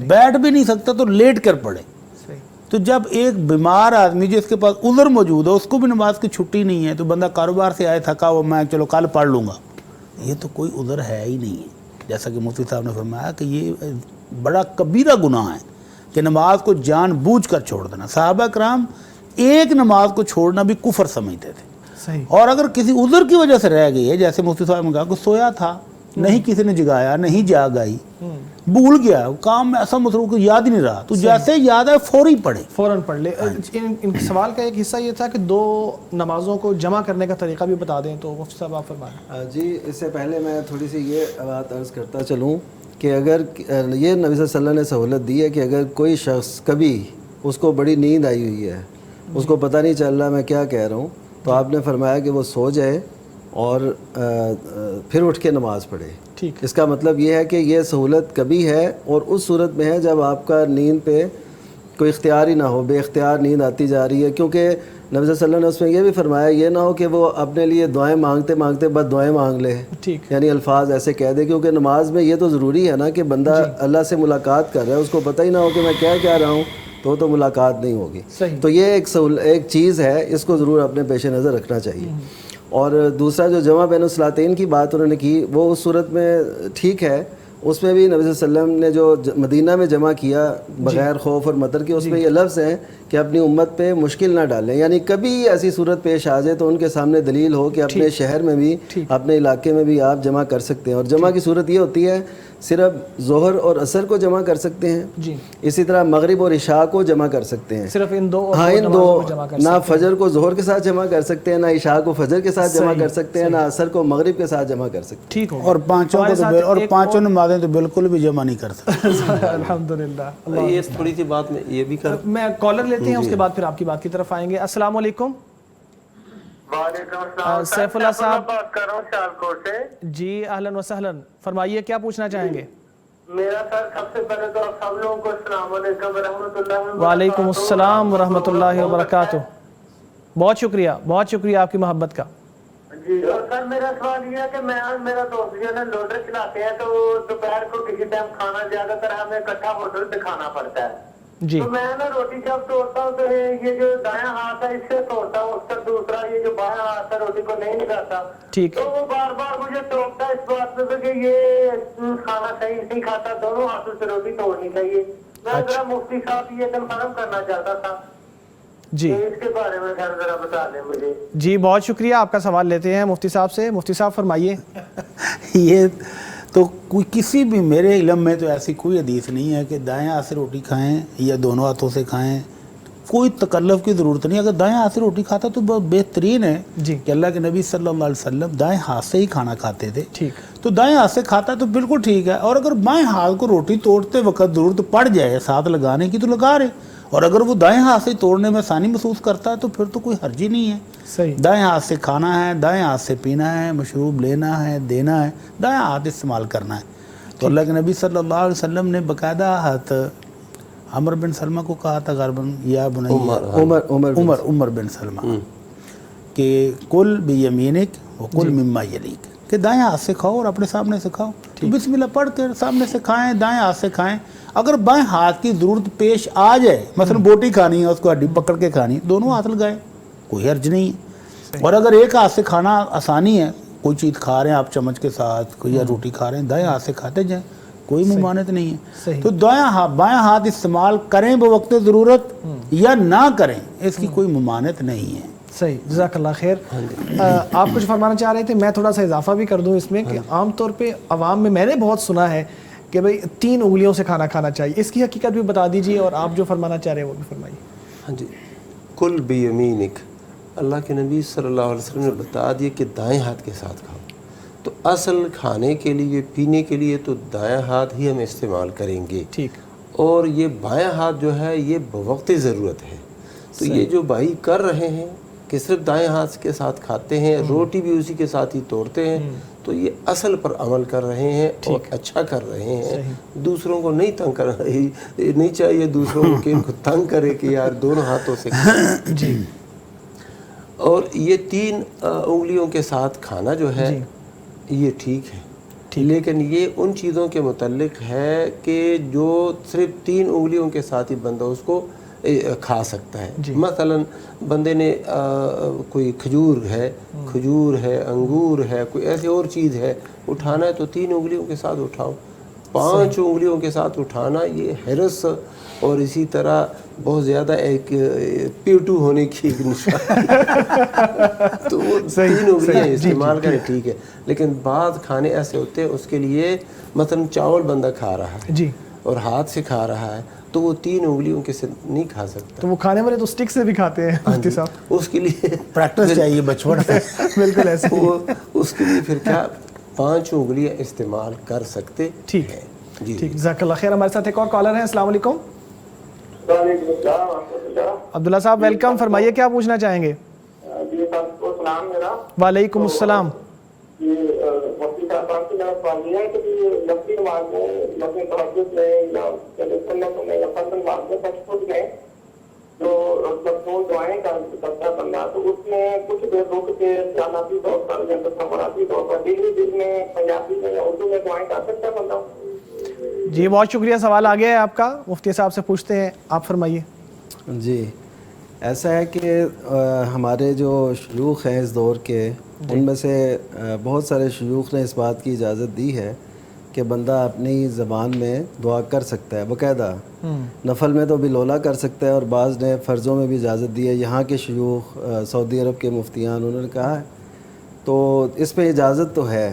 بیٹھ بھی نہیں سکتا تو لیٹ کر پڑھے۔ تو جب ایک بیمار آدمی جس کے پاس عذر موجود ہے اس کو بھی نماز کی چھٹی نہیں ہے تو بندہ کاروبار سے آئے تھکا ہوا، میں چلو کل پڑھ لوں گا، یہ تو کوئی عذر ہے ہی نہیں ہے۔ جیسا کہ مفتی صاحب نے فرمایا کہ یہ بڑا کبیرہ گناہ ہے کہ نماز کو جان بوجھ کر چھوڑ دینا۔ صحابہ کرام ایک نماز کو چھوڑنا بھی کفر سمجھتے تھے، اور اگر کسی عذر کی وجہ سے رہ گئی ہے، جیسے مفتی صاحب نے کہا کہ سویا تھا، نہیں کسی نے جگایا، نہیں جاگ آئی، بھول گیا، کام میں ایسا مصروف یاد ہی نہیں رہا، تو جیسے یاد آئے فوری پڑھے، فوراً پڑھ لے۔ ان سوال کا ایک حصہ یہ تھا کہ 2 نمازوں کو جمع کرنے کا طریقہ بھی بتا دیں تو مفتی صاحب آپ فرمائیں۔ جی، اس سے پہلے میں تھوڑی سی یہ بات عرض کرتا چلوں کہ اگر یہ نبی صلی اللہ علیہ وسلم نے سہولت دی ہے کہ اگر کوئی شخص کبھی اس کو بڑی نیند آئی ہوئی ہے، اس کو پتہ نہیں چل رہا میں کیا کہہ رہا ہوں، تو آپ نے فرمایا کہ وہ سو جائے اور پھر اٹھ کے نماز پڑھے۔ اس کا مطلب یہ ہے کہ یہ سہولت کبھی ہے اور اس صورت میں ہے جب آپ کا نیند پہ کوئی اختیار ہی نہ ہو، بے اختیار نیند آتی جا رہی ہے، کیونکہ نبی صلی اللہ علیہ وسلم نے اس میں یہ بھی فرمایا یہ نہ ہو کہ وہ اپنے لیے دعائیں مانگتے مانگتے بد دعائیں مانگ لے، یعنی الفاظ ایسے کہہ دے، کیونکہ نماز میں یہ تو ضروری ہے نا کہ بندہ اللہ سے ملاقات کر رہا ہے، اس کو پتہ ہی نہ ہو کہ میں کیا رہا ہوں تو ملاقات نہیں ہوگی۔ تو یہ ایک چیز ہے، اس کو ضرور اپنے پیش نظر رکھنا چاہیے۔ اور دوسرا جو جمع بین الصلاتین کی بات انہوں نے کی، وہ اس صورت میں ٹھیک ہے، اس میں بھی نبی صلی اللہ علیہ وسلم نے جو مدینہ میں جمع کیا بغیر خوف اور مطر کے، اس میں یہ لفظ ہیں کہ اپنی امت پہ مشکل نہ ڈالیں، یعنی کبھی ایسی صورت پیش آ جائے تو ان کے سامنے دلیل ہو کہ اپنے شہر میں بھی، اپنے علاقے میں بھی آپ جمع کر سکتے ہیں۔ اور جمع کی صورت یہ ہوتی ہے صرف ظہر اور عصر کو جمع کر سکتے ہیں، اسی طرح مغرب اور عشاء کو جمع کر سکتے ہیں، صرف ان دو، ان دو، نہ فجر کو ظہر کے ساتھ جمع کر سکتے ہیں، نہ عشاء کو فجر کے ساتھ جمع کر سکتے ہیں، نہ عصر کو مغرب کے ساتھ جمع کر سکتے ہیں۔ ٹھیک ہو، اور پانچوں نمازیں تو بالکل بھی جمع نہیں کر سکتے۔ الحمدللہ۔ یہ تھوڑی سی بات میں یہ بھی میں کالر لیتے ہیں، اس کے بعد پھر آپ کی بات کی طرف آئیں گے۔ السلام علیکم۔ وعلیکم السلام، سیف اللہ صاحب بات کر رہا ہوں سیالکوٹ سے۔ جی اہلاً و سہلاً، فرمائیے کیا پوچھنا چاہیں گے؟ میرا سر سب سے پہلے تو آپ سب لوگوں کو السلام علیکم ورحمۃ اللہ وبرکاتہ۔ وعلیکم السلام ورحمۃ اللہ وبرکاتہ۔ بہت شکریہ آپ کی محبت کا۔ جی، اور سر میرا سوال یہ ہے کہ میں اور میرا دوست جو ہے نا لوڈر چلاتے ہیں، تو دوپہر کو کسی ٹائم کھانا زیادہ تر ہمیں اکٹھا ہوٹل پہ کھانا پڑتا ہے، جی تو میں نا روٹی جب توڑتا ہوں تو یہ جو دایاں ہاتھ ہے اس سے توڑتا ہوں، اس کا دوسرا یہ جو بایاں ہاتھ ہے روٹی کو نہیں نکالتا، تو وہ بار بار مجھے ٹوکتا ہے اس بات پہ کہ یہ کھانا صحیح نہیں کھاتا، دونوں ہاتھوں سے روٹی توڑنی چاہیے۔ میں ذرا مفتی صاحب یہ کنفرم کرنا چاہتا تھا جی، اس کے بارے میں ذرا بتا دیں مجھے۔ جی بہت شکریہ، آپ کا سوال لیتے ہیں مفتی صاحب سے۔ مفتی صاحب فرمائیے۔ یہ تو کوئی کسی بھی میرے علم میں تو ایسی کوئی حدیث نہیں ہے کہ دائیں ہاتھ سے روٹی کھائیں یا دونوں ہاتھوں سے کھائیں، کوئی تکلف کی ضرورت نہیں۔ اگر دائیں ہاتھ سے روٹی کھاتا تو بہت بہترین ہے کہ اللہ کے نبی صلی اللہ علیہ وسلم دائیں ہاتھ سے ہی کھانا کھاتے تھے، تو دائیں ہاتھ سے کھاتا تو بالکل ٹھیک ہے۔ اور اگر بائیں ہاتھ کو روٹی توڑتے وقت ضرورت پڑ جائے ساتھ لگانے کی تو لگا رہے، اور اگر وہ دائیں ہاتھ سے توڑنے میں آسانی محسوس کرتا ہے تو پھر تو کوئی حرج ہی نہیں ہے. صحیح. دائیں ہاتھ سے کھانا ہے, دائیں ہاتھ سے پینا ہے, مشروب لینا ہے, دینا ہے, دائیں ہاتھ استعمال کرنا ہے. تو اللہ کے نبی صلی اللہ علیہ وسلم نے باقاعدہ ہاتھ عمر بن سلمہ کو کہا تھا غالباً یا عمر بن سلمہ کہ کل بیمینک وکل مما یلیک, کہ دائیں ہاتھ سے کھاؤ اور اپنے سامنے سے کھاؤ. تو بسم اللہ پڑھ کے سامنے سے کھائیں, دائیں ہاتھ سے کھائیں. اگر بائیں ہاتھ کی ضرورت پیش آ جائے, مثلا بوٹی کھانی ہے, اس کو ہڈی پکڑ کے کھانی ہے, دونوں ہاتھ لگائیں, کوئی حرج نہیں ہے. اور اگر ایک ہاتھ سے کھانا آسانی ہے, کوئی چیز کھا رہے ہیں آپ چمچ کے ساتھ, کوئی یا روٹی کھا رہے ہیں, دائیں ہاتھ سے کھاتے جائیں, کوئی ممانعت نہیں ہے. تو بائیں ہاتھ استعمال کریں بوقت ضرورت یا نہ کریں, اس کی کوئی ممانعت نہیں ہے. صحیح, جزاک اللہ خیر. آپ کچھ فرمانا چاہ رہے تھے, میں تھوڑا سا اضافہ بھی کر دوں اس میں کہ عام طور پہ عوام میں نے بہت سنا ہے کہ بھئی 3 انگلیوں سے کھانا کھانا چاہیے. اس کی حقیقت بھی بتا دیجیے اور آپ جو فرمانا چاہ رہے ہیں وہ بھی فرمائیے. ہاں جی, کل بیمینک, اللہ کے نبی صلی اللہ علیہ وسلم نے بتا دیا کہ دائیں ہاتھ کے ساتھ کھاؤ. تو اصل کھانے کے لیے, پینے کے لیے تو دائیں ہاتھ ہی ہم استعمال کریں گے. ٹھیک. اور یہ بائیں ہاتھ جو ہے یہ بوقت ضرورت ہے. تو یہ جو بھائی کر رہے ہیں کہ صرف دائیں ہاتھ کے ساتھ کھاتے ہیں, روٹی بھی اسی کے ساتھ ہی توڑتے ہیں, تو یہ اصل پر عمل کر رہے ہیں اور اچھا کر رہے ہیں. دوسروں کو نہیں تنگ کر رہے, نہیں چاہیے دوسروں کو کہ ان کو تنگ کرے کہ یار دونوں ہاتھوں سے کھائیں. جی. اور یہ 3 انگلیوں کے ساتھ کھانا جو ہے یہ ٹھیک ہے, لیکن یہ ان چیزوں کے متعلق ہے کہ جو صرف 3 انگلیوں کے ساتھ ہی بندہ اس کو کھا سکتا ہے. مثلا بندے نے کوئی کھجور ہے, انگور ہے, کوئی ایسی اور چیز ہے, اٹھانا ہے تو 3 انگلیوں کے ساتھ اٹھاؤ. 5 انگلیوں کے ساتھ اٹھانا یہ حرص اور اسی طرح بہت زیادہ ایک پیٹو ہونے کی ایک نشان. تو وہ 3 انگلیاں استعمال کریں ٹھیک ہے, لیکن بعض کھانے ایسے ہوتے ہیں اس کے لیے, مثلا چاول بندہ کھا رہا ہے اور ہاتھ سے کھا رہا ہے تو وہ 3 انگلیوں کے سے نہیں کھا سکتا. تو وہ کھانے والے تو سٹک سے بھی کھاتے ہیں مفتی صاحب, اس کے لیے پریکٹس چاہیے بچپن سے. بالکل ایسے اس کے لیے پھر کیا 5 انگلیاں استعمال کر سکتے. ٹھیک ہے. جی ٹھیک, جزاک اللہ خیر. ہمارے ساتھ ایک اور کالر ہیں. السلام علیکم. عبداللہ صاحب ویلکم, فرمائیے کیا پوچھنا چاہیں گے. وعلیکم السلام. مفتی صاحب سے میرا سوال یہ ہے کہ لفظی نماز میں, لفظی تہجد میں یا سنتوں میں یا فرض نماز میں تشہد میں جو مضمون دعائیں کرتا ہے بندہ, تو اس میں کچھ دیر رک کے جاناتی طور پر یا تصوراتی طور پر ڈگری دل میں, پنجابی میں یا اردو میں دعائیں کر سکتا ہے بندہ. جی بہت شکریہ, سوال آ گیا ہے آپ کا, مفتی صاحب سے پوچھتے ہیں, آپ فرمائیے. جی ایسا ہے کہ ہمارے جو شیوخ ہیں اس دور کے, ان میں سے بہت سارے شیوخ نے اس بات کی اجازت دی ہے کہ بندہ اپنی زبان میں دعا کر سکتا ہے باقاعدہ. نفل میں تو بلولا کر سکتا ہے, اور بعض نے فرضوں میں بھی اجازت دی ہے. یہاں کے شیوخ, سعودی عرب کے مفتیان, انہوں نے کہا ہے, تو اس پہ اجازت تو ہے.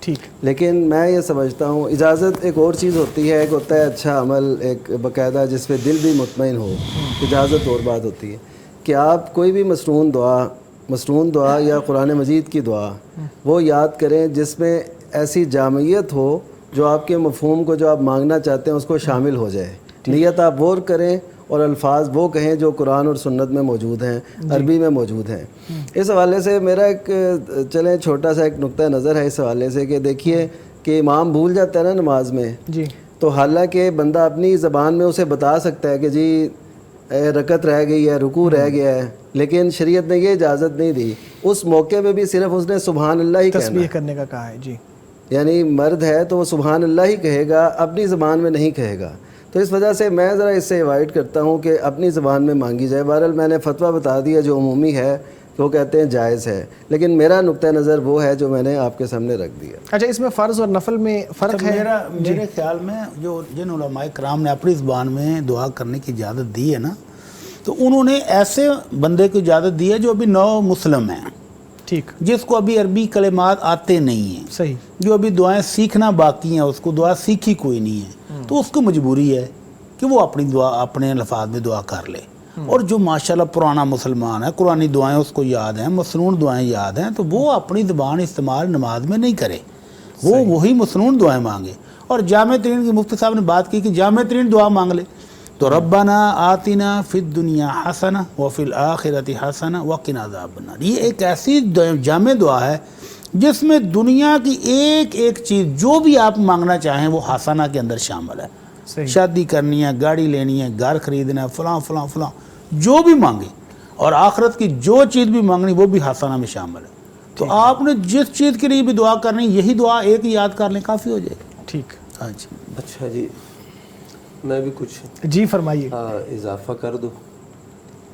ٹھیک. لیکن میں یہ سمجھتا ہوں اجازت ایک اور چیز ہوتی ہے, ایک ہوتا ہے اچھا عمل, ایک باقاعدہ جس پہ دل بھی مطمئن ہو. اجازت اور بات ہوتی ہے کہ آپ کوئی بھی مسنون دعا یا قرآن مجید کی دعا وہ یاد کریں جس میں ایسی جامعیت ہو جو آپ کے مفہوم کو, جو آپ مانگنا چاہتے ہیں, اس کو شامل ہو جائے. نیت آپ وہ کریں اور الفاظ وہ کہیں جو قرآن اور سنت میں موجود ہیں, عربی میں موجود ہیں. اس حوالے سے میرا ایک چلیں چھوٹا سا ایک نقطہ نظر ہے اس حوالے سے کہ دیکھیے کہ امام بھول جاتا ہے نا نماز میں, تو حالانکہ بندہ اپنی زبان میں اسے بتا سکتا ہے کہ جی رکعت رہ گئی ہے, رکوع رہ گیا ہے, لیکن شریعت نے یہ اجازت نہیں دی. اس موقع پہ بھی صرف اس نے سبحان اللہ ہی تسبیح کرنے کا کہا ہے. جی یعنی مرد ہے تو وہ سبحان اللہ ہی کہے گا, اپنی زبان میں نہیں کہے گا. تو اس وجہ سے میں ذرا اس سے ایوائڈ کرتا ہوں کہ اپنی زبان میں مانگی جائے. بہرحال میں نے فتویٰ بتا دیا جو عمومی ہے, وہ کہتے ہیں جائز ہے, لیکن میرا نقطہ نظر وہ ہے جو میں نے آپ کے سامنے رکھ دیا. اچھا, اس میں فرض اور نفل میں فرق ہے؟ میرے خیال میں جو جن علماء کرام نے اپنی زبان میں دعا کرنے کی اجازت دی ہے نا, تو انہوں نے ایسے بندے کو اجازت دی ہے جو ابھی نو مسلم ہیں. ٹھیک. جس کو ابھی عربی کلمات آتے نہیں ہیں. صحیح. جو ابھی دعائیں سیکھنا باقی ہیں, اس کو دعا سیکھی کوئی نہیں ہے, تو اس کو مجبوری ہے کہ وہ اپنی دعا اپنے الفاظ میں دعا کر لے. اور جو ماشاءاللہ پرانا مسلمان ہے, قرآنی دعائیں اس کو یاد ہیں, مسنون دعائیں یاد ہیں, تو وہ اپنی زبان استعمال نماز میں نہیں کرے, وہ وہی مسنون دعائیں مانگے. اور جامع ترین کی مفتی صاحب نے بات کی کہ جامع ترین دعا مانگ لے. تو ربنا آتنا فی الدنیا حسنہ وفی الآخرۃ حسنہ وقنا عذاب النار، یہ ایک ایسی جامع دعا ہے جس میں دنیا کی ایک ایک چیز جو بھی آپ مانگنا چاہیں وہ حسنہ کے اندر شامل ہے. شادی کرنی ہے، گاڑی لینی ہے، گھر خریدنا ہے، فلاں فلاں فلاں جو بھی مانگے، اور آخرت کی جو چیز بھی مانگنی وہ بھی حسنہ میں شامل ہے. تو آپ نے جس چیز کے لیے بھی دعا کرنی یہی دعا ایک ہی یاد کر لیں کافی ہو جائے گی. ٹھیک. ہاں جی. اچھا جی، میں بھی کچھ جی فرمائیے. اضافہ کر دوں.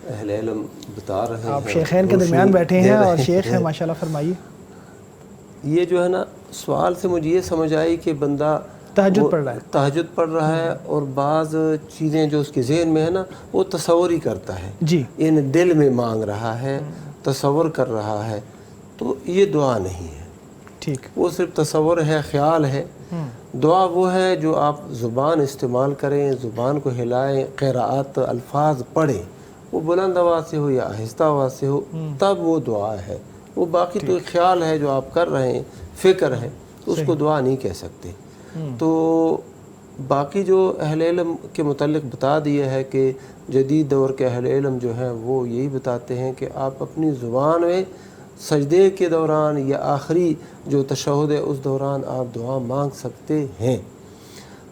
اہل علم بتا رہے ہیں، آپ شیخین کے درمیان بیٹھے ہیں اور شیخ ہیں ماشاءاللہ، فرمائیے. یہ جو ہے نا سوال سے مجھے یہ سمجھ آئی کہ بندہ تہجد پڑھ رہا ہے اور بعض چیزیں جو اس کے ذہن میں ہے نا وہ تصور ہی کرتا ہے، جی ان دل میں مانگ رہا ہے، تصور کر رہا ہے، تو یہ دعا نہیں ہے. ٹھیک. وہ صرف تصور ہے، خیال ہے. دعا وہ ہے جو آپ زبان استعمال کریں، زبان کو ہلائیں، قراءات الفاظ پڑھیں، وہ بلند آواز سے ہو یا آہستہ آواز سے ہو، تب وہ دعا ہے. وہ باقی تو ایک خیال ہے جو آپ کر رہے ہیں، فکر ہے، تو اس کو دعا نہیں کہہ سکتے. تو باقی جو اہل علم کے متعلق بتا دیا ہے کہ جدید دور کے اہل علم جو ہیں وہ یہی بتاتے ہیں کہ آپ اپنی زبان میں سجدے کے دوران یا آخری جو تشہد ہے اس دوران آپ دعا مانگ سکتے ہیں.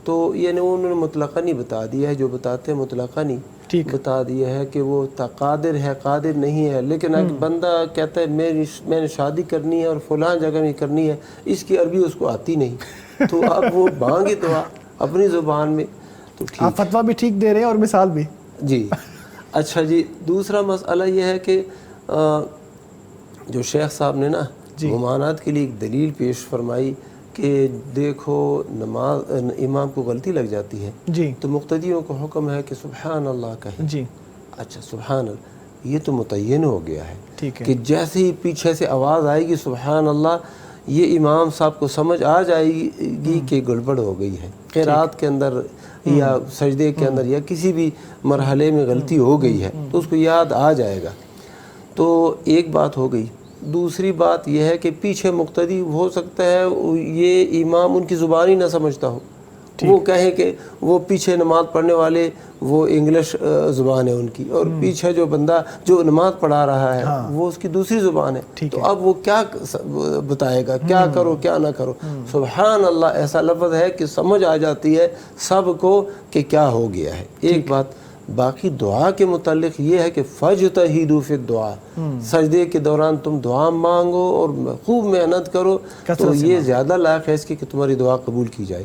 تو یعنی انہوں نے مطلقاً نہیں بتا دیا ہے، جو بتاتے ہیں مطلقاً نہیں بتا دیا ہے کہ وہ قادر ہے، قادر نہیں ہے. لیکن ایک بندہ کہتا ہے میں نے شادی کرنی ہے اور فلاں جگہ میں کرنی ہے، اس کی عربی اس کو آتی نہیں، تو اب وہ مانگے دعا اپنی زبان میں. تو آپ فتویٰ بھی ٹھیک دے رہے ہیں اور مثال بھی. جی. اچھا جی، دوسرا مسئلہ یہ ہے کہ جو شیخ صاحب نے نا ممانعت کے لیے ایک دلیل پیش فرمائی کہ دیکھو نماز امام کو غلطی لگ جاتی ہے جی تو مقتدیوں کو حکم ہے کہ سبحان اللہ کہیں. جی. اچھا سبحان اللہ یہ تو متعین ہو گیا ہے ٹھیک ہے کہ جیسے ہی پیچھے سے آواز آئے گی سبحان اللہ، یہ امام صاحب کو سمجھ آ جائے گی کہ گڑبڑ ہو گئی ہے، قرات کے اندر یا سجدے کے اندر یا کسی بھی مرحلے میں غلطی ہو گئی ہے، تو اس کو یاد آ جائے گا. تو ایک بات ہو گئی. دوسری بات یہ ہے کہ پیچھے مقتدی ہو سکتا ہے یہ امام ان کی زبان ہی نہ سمجھتا ہو، وہ کہیں کہ وہ پیچھے نماز پڑھنے والے وہ انگلش زبان ہے ان کی، اور پیچھے جو بندہ جو نماز پڑھا رہا ہے وہ اس کی دوسری زبان ہے. تو اب وہ کیا بتائے گا، کیا کرو کیا نہ کرو. سبحان اللہ ایسا لفظ ہے کہ سمجھ آ جاتی ہے سب کو کہ کیا ہو گیا ہے. ایک بات. باقی دعا کے متعلق یہ ہے کہ فجتہدوا فی الدعاء، سجدے کے دوران تم دعا مانگو اور خوب محنت کرو، تو یہ زیادہ لائق ہے اس کی کہ تمہاری دعا قبول کی جائے.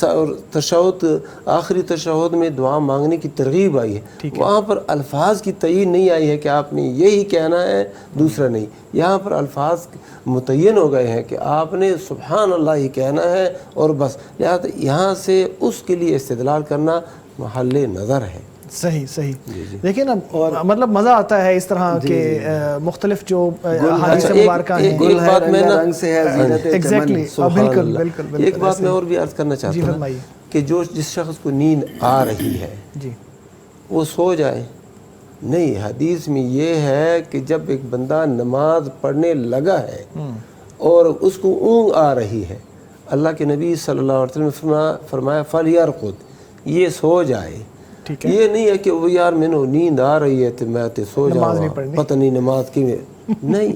اور تشہد آخری تشہد میں دعا مانگنے کی ترغیب آئی ہے، وہاں پر الفاظ کی تعین نہیں آئی ہے کہ آپ نے یہی کہنا ہے دوسرا نہیں. یہاں پر الفاظ متعین ہو گئے ہیں کہ آپ نے سبحان اللہ ہی کہنا ہے اور بس. لہٰذا یہاں سے اس کے لیے استدلال کرنا محل نظر ہے. صحیح. دیکھیں نا مطلب مزہ آتا ہے اس طرح کے مختلف جو حدیث مبارکہ ہیں. ایک بات میں ایک بات میں اور بھی عرض کرنا چاہتا ہوں کہ جس شخص کو نیند آ رہی ہے وہ سو جائے. نہیں، حدیث میں یہ ہے کہ جب ایک بندہ نماز پڑھنے لگا ہے اور اس کو اونگ آ رہی ہے، اللہ کے نبی صلی اللہ علیہ وسلم نے فرمایا فَلْيَرْقُدْ، یہ سو جائے. یہ نہیں ہے کہ وہ یار میں نے نیند آ رہی ہے تو میں سو جاؤں، پتہ نہیں نماز کی نہیں.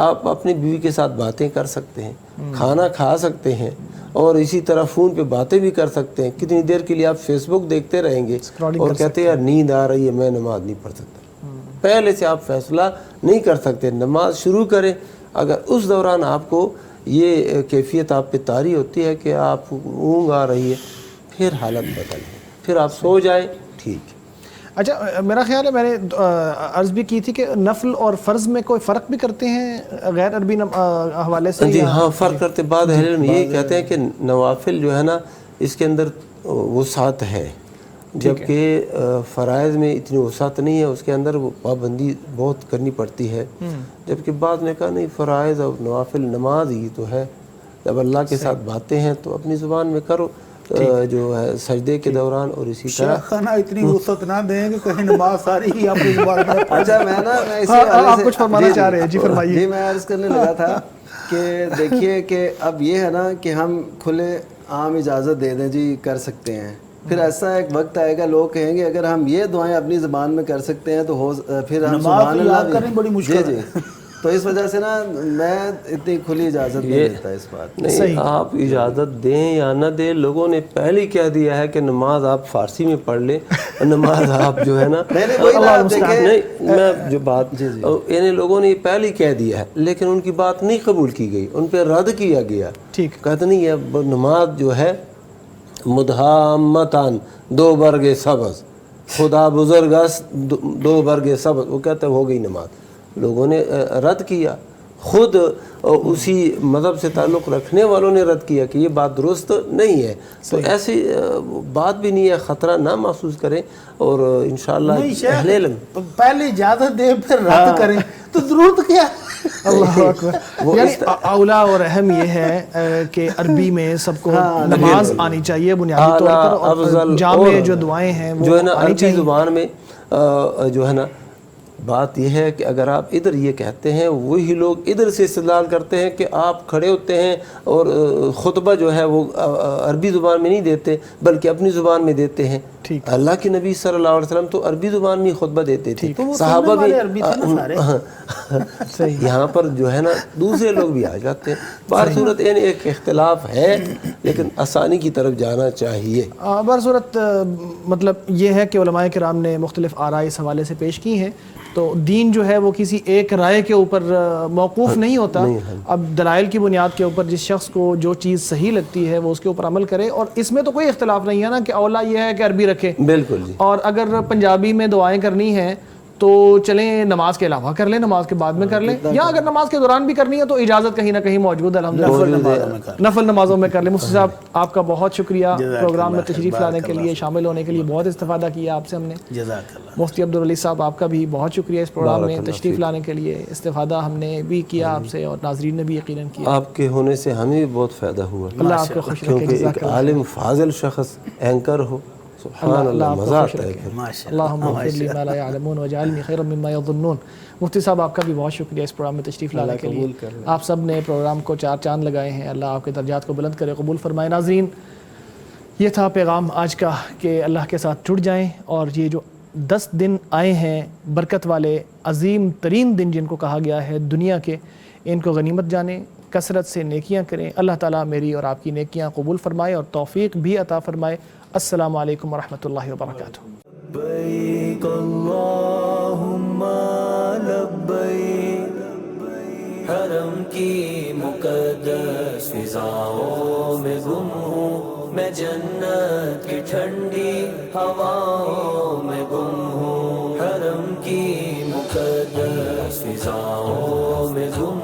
آپ اپنی بیوی کے ساتھ باتیں کر سکتے ہیں، کھانا کھا سکتے ہیں، اور اسی طرح فون پہ باتیں بھی کر سکتے ہیں. کتنی دیر کے لیے آپ فیس بک دیکھتے رہیں گے اور کہتے ہیں یار نیند آ رہی ہے میں نماز نہیں پڑھ سکتا. پہلے سے آپ فیصلہ نہیں کر سکتے، نماز شروع کریں. اگر اس دوران آپ کو یہ کیفیت آپ پہ طاری ہوتی ہے کہ آپ اونگ آ رہی ہے، پھر حالت بدل ہے، پھر آپ سو جائیں. ٹھیک. اچھا میرا خیال ہے میں نے عرض بھی کی تھی کہ نفل اور فرض میں کوئی فرق بھی کرتے ہیں غیر عربی حوالے سے؟ جی ہاں فرق کرتے. بعد اہل علم یہ کہتے ہیں کہ نوافل جو ہے نا اس کے اندر وسعت ہے، جبکہ فرائض میں اتنی وسعت نہیں ہے، اس کے اندر وہ پابندی بہت کرنی پڑتی ہے. جبکہ بعض نے کہا نہیں فرائض اور نوافل نماز ہی تو ہے، جب اللہ کے ساتھ باتیں ہیں تو اپنی زبان میں کرو جو ہے سجدے کے دوران. اور اسی طرح شیخانہ اتنی وسعت نہ دیں کہ کہیں نماز ساری ہی آپ کی زبان میں. اچھا میں نا آپ کچھ فرمانا چاہ رہے ہیں؟ جی فرمائیے. جی میں عرض کرنے لگا تھا کہ دیکھیے کہ اب یہ ہے نا کہ ہم کھلے عام اجازت دے دیں جی کر سکتے ہیں، پھر ایسا ایک وقت آئے گا لوگ کہیں گے اگر ہم یہ دعائیں اپنی زبان میں کر سکتے ہیں تو پھر ہم سبحان اللہ کریں بڑی مشکل جی تو اس وجہ سے نا میں اتنی کھلی اجازت نہیں دیتا اس بات نہیں، آپ اجازت دیں یا نہ دیں، لوگوں نے پہلے کہہ دیا ہے کہ نماز آپ فارسی میں پڑھ لیں، نماز آپ جو ہے نا نہیں، میں جو بات انہیں لوگوں نے پہلے کہہ دیا ہے لیکن ان کی بات نہیں قبول کی گئی، ان پہ رد کیا گیا. کہتے نہیں ہے نماز جو ہے مدھامتان دو برگ سبز، خدا بزرگ است دو برگ سبز، وہ کہتے ہو گئی نماز. لوگوں نے رد کیا، خود اسی مذہب سے تعلق رکھنے والوں نے رد کیا کہ یہ بات درست نہیں ہے. تو ایسی بات بھی نہیں ہے، خطرہ نہ محسوس کریں اور انشاءاللہ اہل علم پہلے اجازت دیں پھر رد کریں تو ضرورت کیا. اللہ اکبر. یعنی اولا اور اہم یہ ہے کہ عربی میں سب کو نماز آنی چاہیے بنیادی طور پر، اور جامع جو دعائیں ہیں وہ جو ہے نا عربی زبان میں جو ہے نا بات یہ ہے کہ اگر آپ ادھر یہ کہتے ہیں وہی لوگ ادھر سے استدلال کرتے ہیں کہ آپ کھڑے ہوتے ہیں اور خطبہ جو ہے وہ عربی زبان میں نہیں دیتے بلکہ اپنی زبان میں دیتے ہیں. اللہ کے نبی صلی اللہ علیہ وسلم تو عربی زبان میں خطبہ دیتے تھے، صحابہ بھی. یہاں پر جو ہے نا دوسرے لوگ بھی آ جاتے ہیں. بہر صورت ایک اختلاف ہے لیکن آسانی کی طرف جانا چاہیے. بہر صورت مطلب یہ ہے کہ علماء کرام نے مختلف آراء اس حوالے سے پیش کی ہیں. تو دین جو ہے وہ کسی ایک رائے کے اوپر موقوف نہیں ہوتا. اب دلائل کی بنیاد کے اوپر جس شخص کو جو چیز صحیح لگتی ہے وہ اس کے اوپر عمل کرے، اور اس میں تو کوئی اختلاف نہیں ہے نا کہ اولا یہ ہے کہ عربی رکھے. بالکل جی. اور اگر پنجابی میں دعائیں کرنی ہیں تو چلیں نماز کے علاوہ کر لیں، نماز کے بعد میں کر لیں، یا اگر نماز کے دوران بھی کرنی ہے تو اجازت کہیں نہ کہیں موجود ہے الحمدللہ. نفل نمازوں میں کر لیں. مفتی صاحب آپ کا بہت شکریہ پروگرام میں تشریف لانے کے لیے، شامل ہونے کے لیے. بہت استفادہ کیا آپ سے ہم نے. مفتی عبدالولی صاحب آپ کا بھی بہت شکریہ اس پروگرام میں تشریف لانے کے لیے. استفادہ ہم نے بھی کیا آپ سے اور ناظرین نے بھی یقیناً کیا. آپ کے ہونے سے ہمیں بھی بہت فائدہ ہوا. اللہ آپ کو خوش رکھے. کیونکہ ایک عالم فاضل شخص اینکر ہو، سبحان اللہ، مزہ آتا ہے. اللہم اغفر لی ما لا یعلمون واجعلنی خیرا مما یظنون. مفتی صاحب آپ کا بھی بہت شکریہ اس پروگرام میں تشریف لانے کے لیے. آپ سب نے پروگرام کو 4 چاند لگائے ہیں. اللہ آپ کے درجات کو بلند کرے، قبول فرمائے. ناظرین یہ تھا پیغام آج کا کہ اللہ کے ساتھ جڑ جائیں، اور یہ جو 10 دن آئے ہیں برکت والے، عظیم ترین دن جن کو کہا گیا ہے دنیا کے، ان کو غنیمت جانیں، کثرت سے نیکیاں کریں. اللہ تعالیٰ میری اور آپ کی نیکیاں قبول فرمائے اور توفیق بھی عطا فرمائے. السلام علیکم ورحمۃ اللہ وبرکاتہ. لبیک اللہم لبیک، حرم کی مقدس فضاؤں میں گم ہوں میں، جنت کی ٹھنڈی ہواؤں میں گم ہوں. حرم کی مقدس فضاؤں میں گم